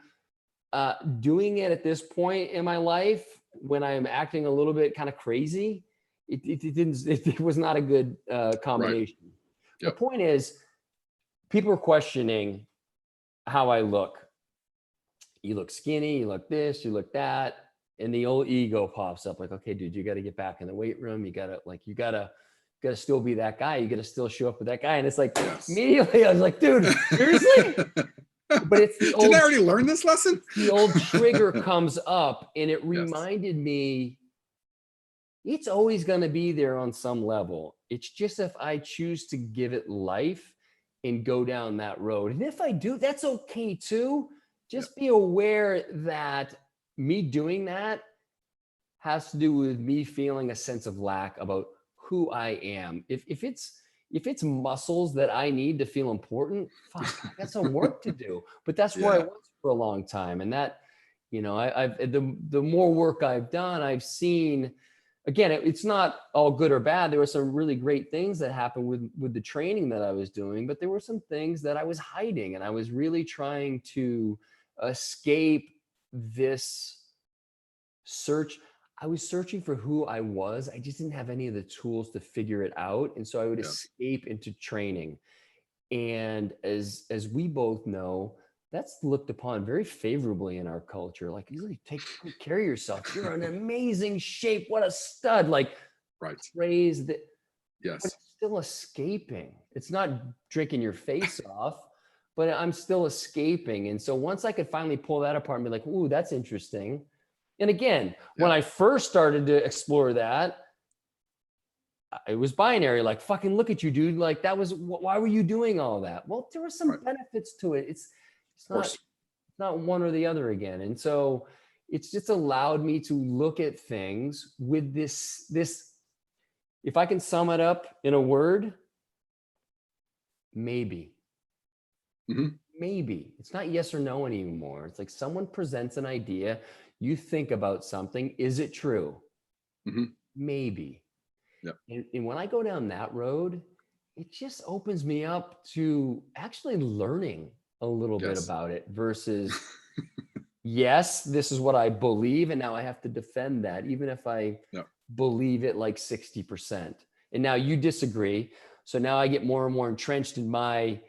S2: Doing it at this point in my life, when I'm acting a little bit kind of crazy, it was not a good combination.
S1: Right.
S2: The
S1: Yep.
S2: point is, people are questioning how I look. You look skinny, you look this, you look that. And the old ego pops up like, okay, dude, you got to get back in the weight room. You got to still be that guy. You got to still show up with that guy. And it's like,
S1: Yes.
S2: immediately I was like, dude, seriously? But it's the old,
S1: Didn't I already learn this lesson?
S2: the old trigger comes up and it
S1: Yes.
S2: reminded me it's always going to be there on some level. It's just if I choose to give it life and go down that road. And if I do, that's okay too. Just be aware that me doing that has to do with me feeling a sense of lack about who I am. If it's muscles that I need to feel important, fuck, I got some work to do. But that's where I
S1: Yeah.
S2: was for a long time. And that, you know, I've the more work I've done, I've seen again, it's not all good or bad. There were some really great things that happened with the training that I was doing, but there were some things that I was hiding, and I was really trying to escape this search. I was searching for who I was. I just didn't have any of the tools to figure it out. And so I would
S1: Yes.
S2: escape into training. And as we both know, that's looked upon very favorably in our culture. Like, you really take care of yourself. You're in amazing shape. What a stud. Like,
S1: Right.
S2: praise that. But
S1: Yes.
S2: it's still escaping. It's not drinking your face off, but I'm still escaping. And so once I could finally pull that apart and be like, ooh, that's interesting. And again, when I first started to explore that, it was binary, like, fucking look at you, dude. Like, that was, why were you doing all that? Well, there were some benefits to it. It's not one or the other again. And so it's just allowed me to look at things with this, if I can sum it up in a word, maybe.
S1: Mm-hmm.
S2: Maybe. It's not yes or no anymore. It's like someone presents an idea, you think about something, is it true?
S1: Mm-hmm.
S2: Maybe.
S1: Yep.
S2: And when I go down that road, it just opens me up to actually learning a little bit about it versus, yes, this is what I believe, and now I have to defend that, even if I believe it like 60%. And now you disagree. So now I get more and more entrenched in my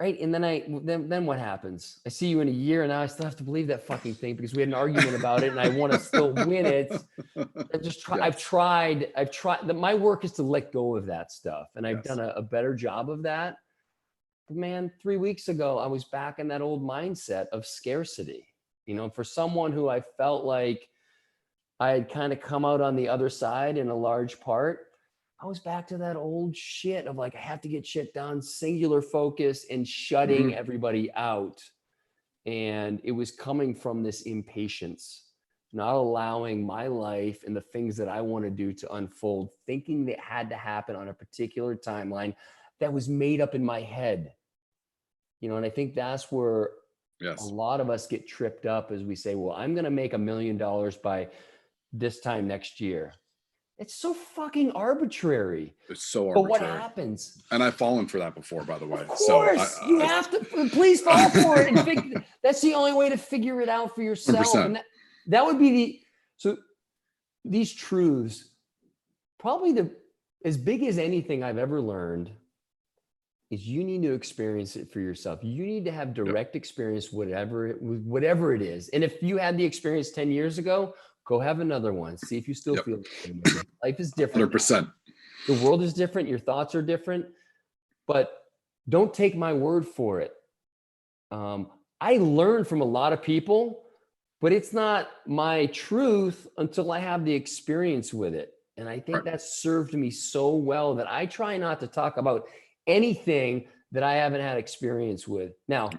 S2: right. And then what happens? I see you in a year, and now I still have to believe that fucking thing because we had an argument about it, and I want to still win it. I've tried. My work is to let go of that stuff, and I've done a better job of that. But man, 3 weeks ago, I was back in that old mindset of scarcity. You know, for someone who I felt like I had kind of come out on the other side in a large part, I was back to that old shit of like, I have to get shit done, singular focus, and shutting everybody out. And it was coming from this impatience, not allowing my life and the things that I want to do to unfold, thinking that had to happen on a particular timeline that was made up in my head. You know, and I think that's where a lot of us get tripped up as we say, well, I'm going to make $1 million by this time next year. It's so fucking arbitrary.
S1: It's so arbitrary.
S2: But what happens?
S1: And I've fallen for that before, by the way.
S2: Of course, so you have to please fall for it. And that's the only way to figure it out for yourself. 100%. And that would be these truths, probably as big as anything I've ever learned, is you need to experience it for yourself. You need to have direct experience, whatever it is. And if you had the experience 10 years ago, go have another one. See if you still feel the same way. Life is different.
S1: 100%.
S2: The world is different. Your thoughts are different. But don't take my word for it. I learned from a lot of people, but it's not my truth until I have the experience with it. And I think that's served me so well that I try not to talk about anything that I haven't had experience with. Now,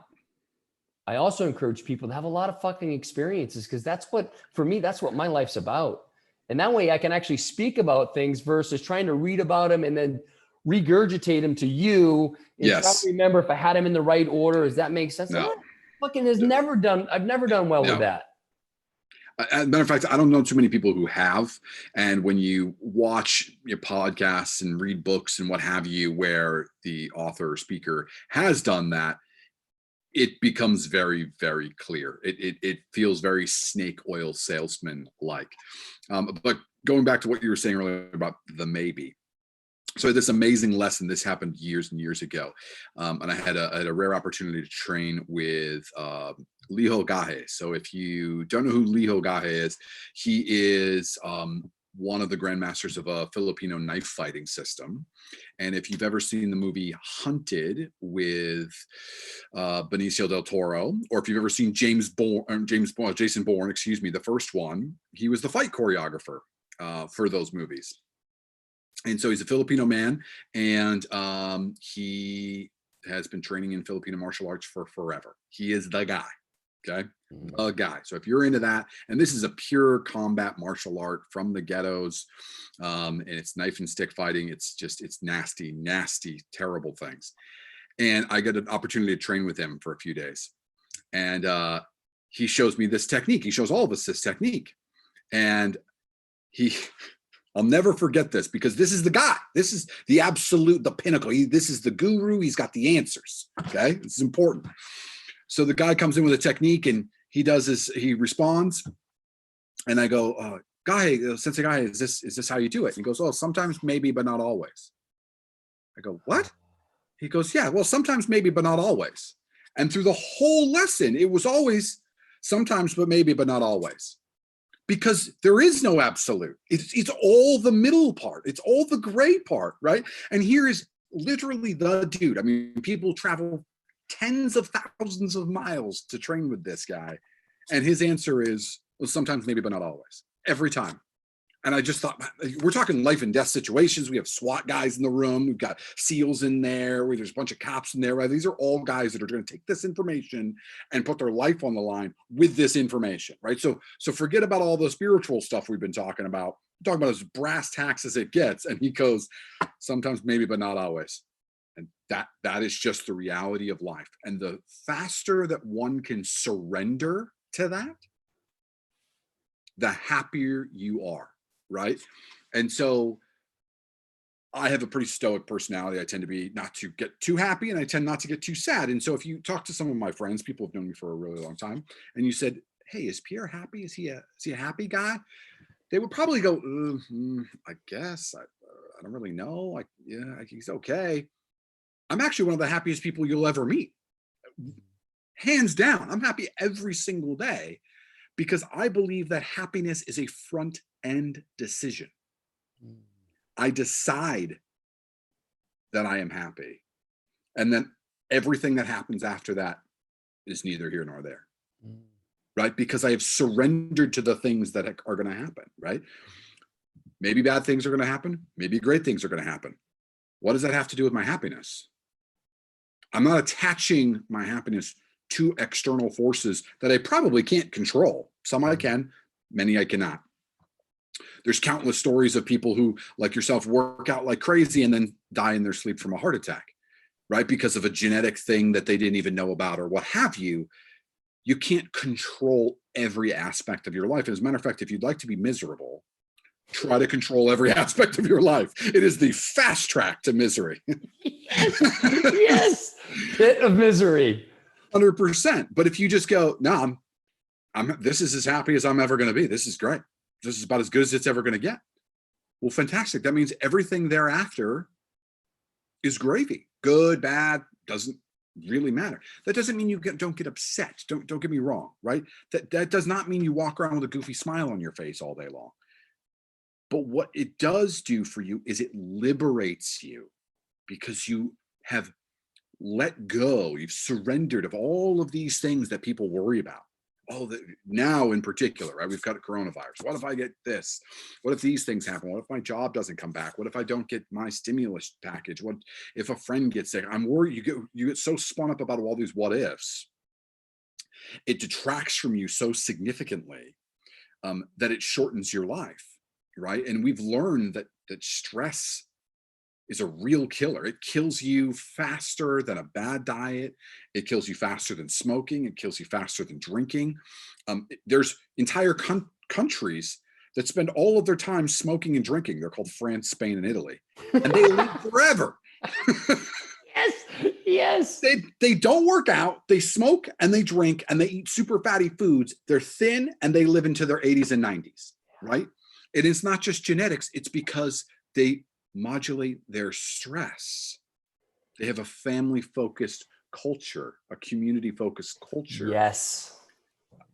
S2: I also encourage people to have a lot of fucking experiences because for me, that's what my life's about. And that way I can actually speak about things versus trying to read about them and then regurgitate them to you and try to remember if I had them in the right order. Does that make sense?
S1: No.
S2: I've never done well with that.
S1: As a matter of fact, I don't know too many people who have. And when you watch your podcasts and read books and what have you, where the author or speaker has done that, it becomes very, very clear. It feels very snake oil salesman like. But going back to what you were saying earlier about the maybe. So this amazing lesson, this happened years and years ago. And I had a rare opportunity to train with Liho Gahe. So if you don't know who Liho Gahe is, he is one of the grandmasters of a Filipino knife fighting system. And if you've ever seen the movie Hunted with Benicio del Toro, or if you've ever seen Jason Bourne, the first one, he was the fight choreographer for those movies. And so he's a Filipino man, and he has been training in Filipino martial arts for forever. He is the guy. Okay. The guy. So if you're into that, and this is a pure combat martial art from the ghettos, and it's knife and stick fighting. It's nasty, nasty, terrible things. And I get an opportunity to train with him for a few days. And he shows me this technique. He shows all of us this technique. And he I'll never forget this, because this is the guy. This is the absolute, the pinnacle. This is the guru. He's got the answers. Okay, this is important. So the guy comes in with a technique, and he responds, and I go, guy, Sensei Guy, is this how you do it? And he goes, oh, sometimes maybe, but not always. I go, what? He goes, yeah, well, sometimes maybe, but not always. And through the whole lesson, it was always sometimes, but maybe, but not always. Because there is no absolute. It's all the middle part. It's all the gray part, right? And here is literally the dude. I mean, people travel tens of thousands of miles to train with this guy. And his answer is, well, sometimes, maybe, but not always. Every time. And I just thought, we're talking life and death situations. We have SWAT guys in the room. We've got SEALs in there. There's a bunch of cops in there. Right? These are all guys that are going to take this information and put their life on the line with this information, right? So forget about all the spiritual stuff we've been talking about. We're talking about as brass tacks as it gets. And he goes, sometimes, maybe, but not always. And that is just the reality of life. And the faster that one can surrender to that, the happier you are. Right. And so I have a pretty stoic personality. I tend to be not to get too happy, and I tend not to get too sad. And so if you talk to some of my friends, people have known me for a really long time, and you said, hey, is Pierre happy? Is he a happy guy? They would probably go, I guess. I don't really know. He's okay. I'm actually one of the happiest people you'll ever meet. Hands down. I'm happy every single day, because I believe that happiness is a front end decision. I decide that I am happy, and then everything that happens after that is neither here nor there, right? Because I have surrendered to the things that are going to happen, right? Maybe bad things are going to happen. Maybe great things are going to happen. What does that have to do with my happiness? I'm not attaching my happiness to external forces that I probably can't control. Some I can, many I cannot. There's countless stories of people who, like yourself, work out like crazy and then die in their sleep from a heart attack, right? Because of a genetic thing that they didn't even know about or what have you. You can't control every aspect of your life. As a matter of fact, if you'd like to be miserable, try to control every aspect of your life. It is the fast track to misery.
S2: Yes. Pit of misery.
S1: 100%. But if you just go, no, this is as happy as I'm ever going to be. This is great. This is about as good as it's ever going to get. Well, fantastic. That means everything thereafter is gravy. Good, bad, doesn't really matter. That doesn't mean you don't get upset. Don't get me wrong, right? That does not mean you walk around with a goofy smile on your face all day long. But what it does do for you is it liberates you, because you have let go, you've surrendered of all of these things that people worry about. Now in particular, right? We've got a coronavirus. What if I get this? What if these things happen? What if my job doesn't come back? What if I don't get my stimulus package? What if a friend gets sick? I'm worried. You get so spun up about all these what ifs. It detracts from you so significantly that it shortens your life, right? And we've learned that stress is a real killer. It kills you faster than a bad diet. It kills you faster than smoking. It kills you faster than drinking. There's entire countries that spend all of their time smoking and drinking. They're called France, Spain, and Italy. And they live forever.
S2: Yes.
S1: They don't work out. They smoke and they drink and they eat super fatty foods. They're thin and they live into their 80s and 90s, right? And it's not just genetics. It's because they modulate their stress. They have a family-focused culture, a community-focused culture.
S2: Yes.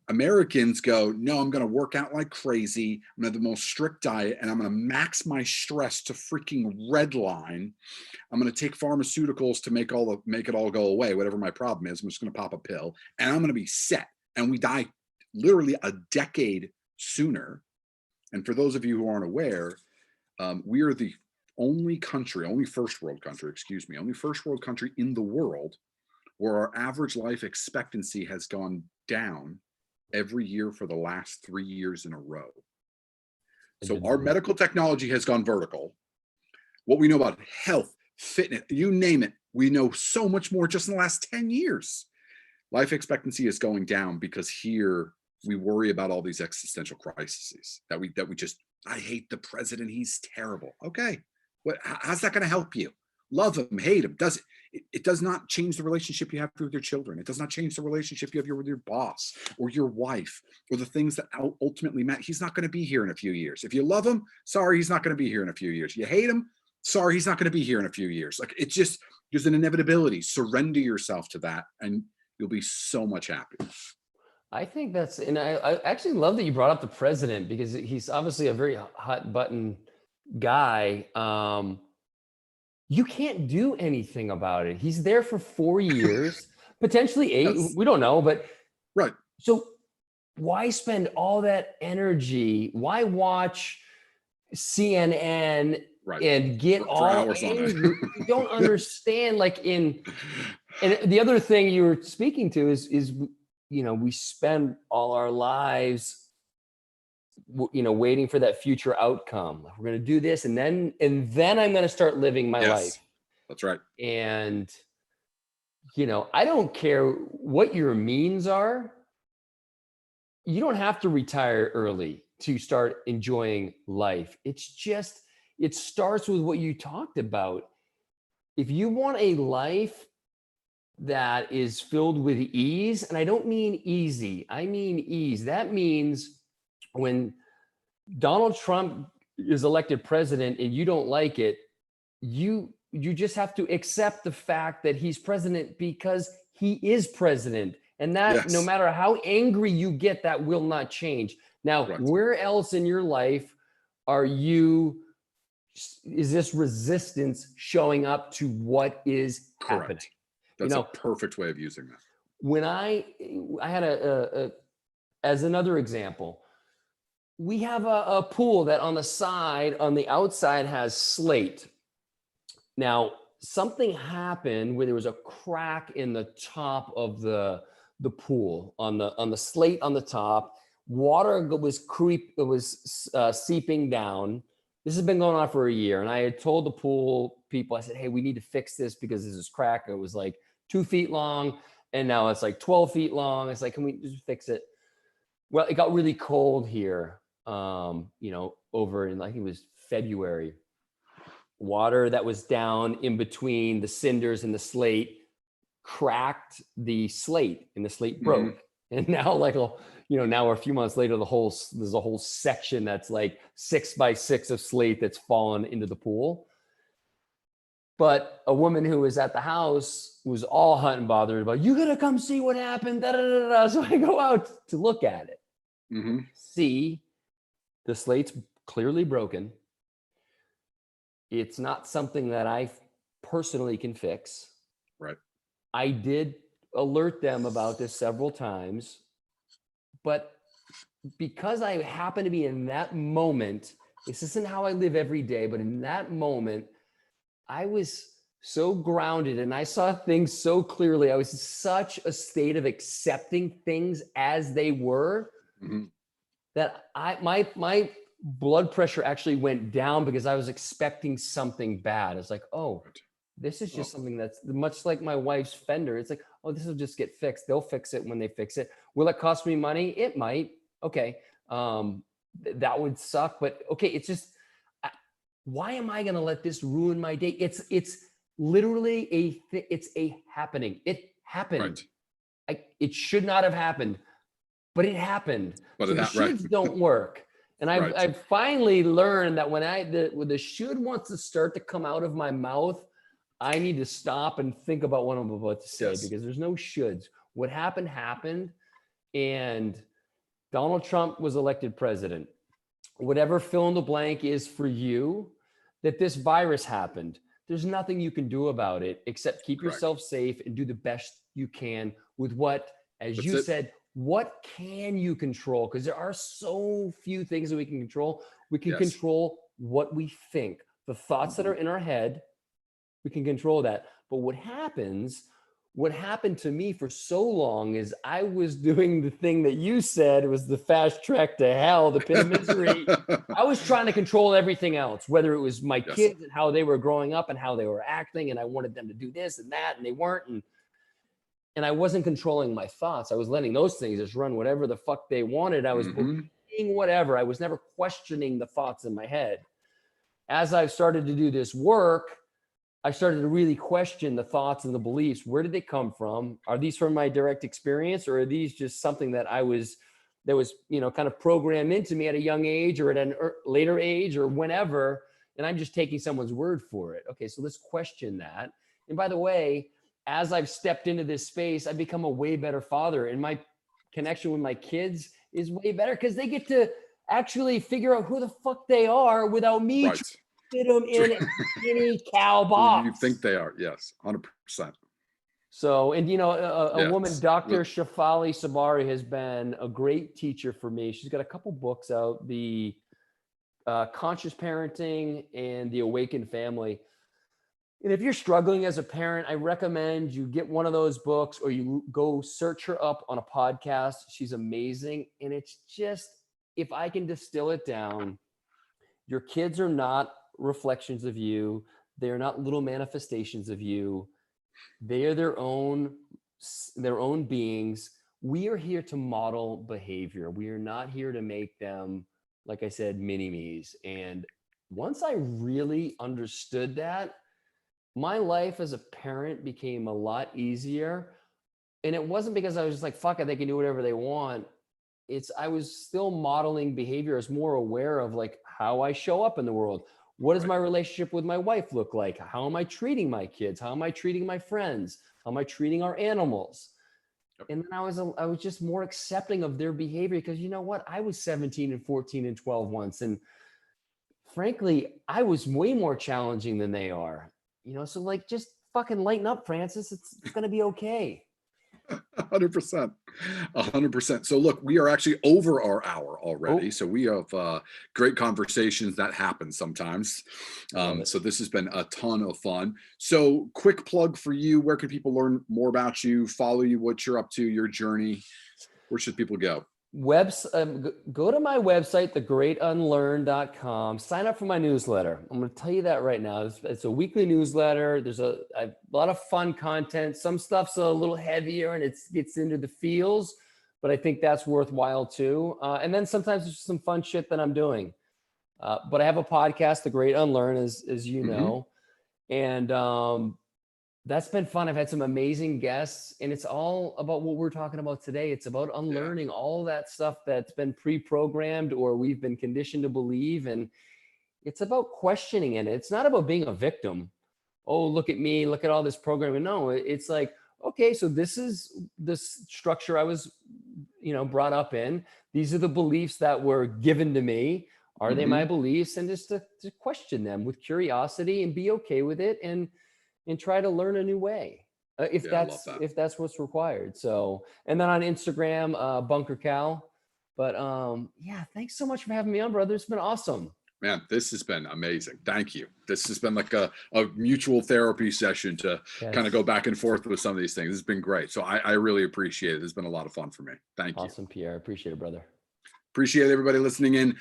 S1: Americans go, no, I'm going to work out like crazy. I'm going to have the most strict diet, and I'm going to max my stress to freaking red line. I'm going to take pharmaceuticals to make it all go away, whatever my problem is. I'm just going to pop a pill, and I'm going to be set. And we die literally a decade sooner. And for those of you who aren't aware, we are the only first world country in the world where our average life expectancy has gone down every year for the last 3 years in a row. So our medical technology has gone vertical. What we know about health, fitness, you name it, we know so much more just in the last 10 years. Life expectancy is going down because here we worry about all these existential crises that we just I hate the president. He's terrible. Okay. How's that going to help you? Love him, hate him. It does not change the relationship you have with your children. It does not change the relationship you have with your boss or your wife or the things that ultimately matter. He's not going to be here in a few years. If you love him, sorry, he's not going to be here in a few years. You hate him, sorry, he's not going to be here in a few years. Like, it's just, there's an inevitability. Surrender yourself to that and you'll be so much happier.
S2: I think that's, and I actually love that you brought up the president, because he's obviously a very hot button guy. You can't do anything about it. He's there for 4 years, potentially 8.
S1: Yes.
S2: We don't know, but
S1: Right.
S2: So why spend all that energy? Why watch CNN
S1: Right.
S2: and get
S1: For
S2: all
S1: hours on it.
S2: angry? You don't understand. And the other thing you were speaking to is we spend all our lives waiting for that future outcome. We're going to do this, and then I'm going to start living my life.
S1: That's right.
S2: And I don't care what your means are. You don't have to retire early to start enjoying life. It's just, it starts with what you talked about. If you want a life that is filled with ease, and I don't mean easy, I mean ease. That means when Donald Trump is elected president and you don't like it, you just have to accept the fact that he's president because he is president. And that no matter how angry you get, that will not change. Now, where else in your life is this resistance showing up to what is happening?
S1: That's a perfect way of using that.
S2: When I had as another example, we have a pool that on the outside has slate. Now, something happened where there was a crack in the top of the pool on the slate on the top. Water was seeping down. This has been going on for a year. And I had told the pool people, I said, hey, we need to fix this because this is crack. It was like 2 feet long. And now it's like 12 feet long. It's like, can we just fix it? Well, it got really cold here, over in, I think it was February. Water that was down in between the cinders and the slate cracked the slate, and the slate broke. And now, now a few months later, there's a whole section that's like 6 by 6 of slate that's fallen into the pool. But a woman who was at the house was all hot and bothered about, you gotta come see what happened. Da, da, da, da. So I go out to look at it. See, the slate's clearly broken. It's not something that I personally can fix.
S1: Right.
S2: I did alert them about this several times, but because I happen to be in that moment, this isn't how I live every day, but in that moment, I was so grounded and I saw things so clearly. I was in such a state of accepting things as they were that my blood pressure actually went down because I was expecting something bad. It's like, oh, this is just something that's much like my wife's fender. It's like, oh, this will just get fixed. They'll fix it when they fix it. Will it cost me money? It might. Okay. That would suck, but okay. It's just, why am I going to let this ruin my day? It's literally it's a happening. It happened. It should not have happened, but it happened. But so the shoulds don't work. And I've finally learned that when the should wants to start to come out of my mouth, I need to stop and think about what I'm about to say because there's no shoulds. What happened, and Donald Trump was elected president. Whatever fill in the blank is for you, that this virus happened. There's nothing you can do about it except keep yourself safe and do the best you can with what, as you said, what can you control? Because there are so few things that we can control. We can control what we think. The thoughts that are in our head, we can control that. But what happened to me for so long is I was doing the thing that you said was the fast track to hell, the pit of misery. I was trying to control everything else, whether it was my kids and how they were growing up and how they were acting. And I wanted them to do this and that, and they weren't. And I wasn't controlling my thoughts. I was letting those things just run whatever the fuck they wanted. I was believing being whatever. I was never questioning the thoughts in my head. As I've started to do this work, I started to really question the thoughts and the beliefs. Where did they come from? Are these from my direct experience, or are these just something that was, kind of programmed into me at a young age or at a later age or whenever, and I'm just taking someone's word for it? Okay, so let's question that. And by the way, as I've stepped into this space, I've become a way better father, and my connection with my kids is way better because they get to actually figure out who the fuck they are without me
S1: Right.
S2: fit them in any cow box.
S1: You think they are, yes, 100%.
S2: So, and a woman,
S1: Yes.
S2: Dr. Shafali Sabari, has been a great teacher for me. She's got a couple books out, the Conscious Parenting and The Awakened Family. And if you're struggling as a parent, I recommend you get one of those books, or you go search her up on a podcast. She's amazing. And it's just, if I can distill it down, your kids are not reflections of you. They're not little manifestations of you. They are their own beings. We are here to model behavior. We are not here to make them, like I said, mini-me's. And once I really understood that, my life as a parent became a lot easier. And it wasn't because I was just like, fuck it, they can do whatever they want. I was still modeling behavior. I was more aware of like how I show up in the world. What does my relationship with my wife look like? How am I treating my kids? How am I treating my friends? How am I treating our animals? Yep. And then I was just more accepting of their behavior, because you know what? I was 17 and 14 and 12 once. And frankly, I was way more challenging than they are. So like, just fucking lighten up, Francis. It's going to be okay.
S1: 100%. 100%. So look, we are actually over our hour already. So we have great conversations that happen sometimes. So this has been a ton of fun. So quick plug for you. Where can people learn more about you, follow you, what you're up to, your journey? Where should people go?
S2: Go to my website, thegreatunlearn.com. Sign up for my newsletter. I'm going to tell you that right now. It's a weekly newsletter. There's a lot of fun content. Some stuff's a little heavier and it gets into the feels, but I think that's worthwhile too. And then sometimes there's some fun shit that I'm doing. But I have a podcast, The Great Unlearn, as you know, and that's been fun. I've had some amazing guests, and it's all about what we're talking about today. It's about unlearning all that stuff that's been pre-programmed or we've been conditioned to believe. And it's about questioning it. It's not about being a victim. Oh, look at me, look at all this programming. No, it's like, okay, so this is this structure I was, brought up in. These are the beliefs that were given to me. Are they my beliefs? And just to question them with curiosity and be okay with it, and try to learn a new way if that's what's required. So, and then on Instagram, Bunker Cal. But thanks so much for having me on, brother. It's been awesome.
S1: Man, this has been amazing. Thank you. This has been like a mutual therapy session to kind of go back and forth with some of these things. It's been great. So I really appreciate it. It's been a lot of fun for me. Thank you.
S2: Awesome, Pierre. I appreciate it, brother.
S1: Appreciate everybody listening in.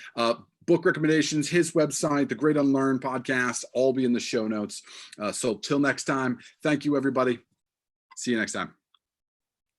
S1: Book recommendations, his website, The Great Unlearn podcast, all be in the show notes. So till next time, thank you, everybody. See you next time.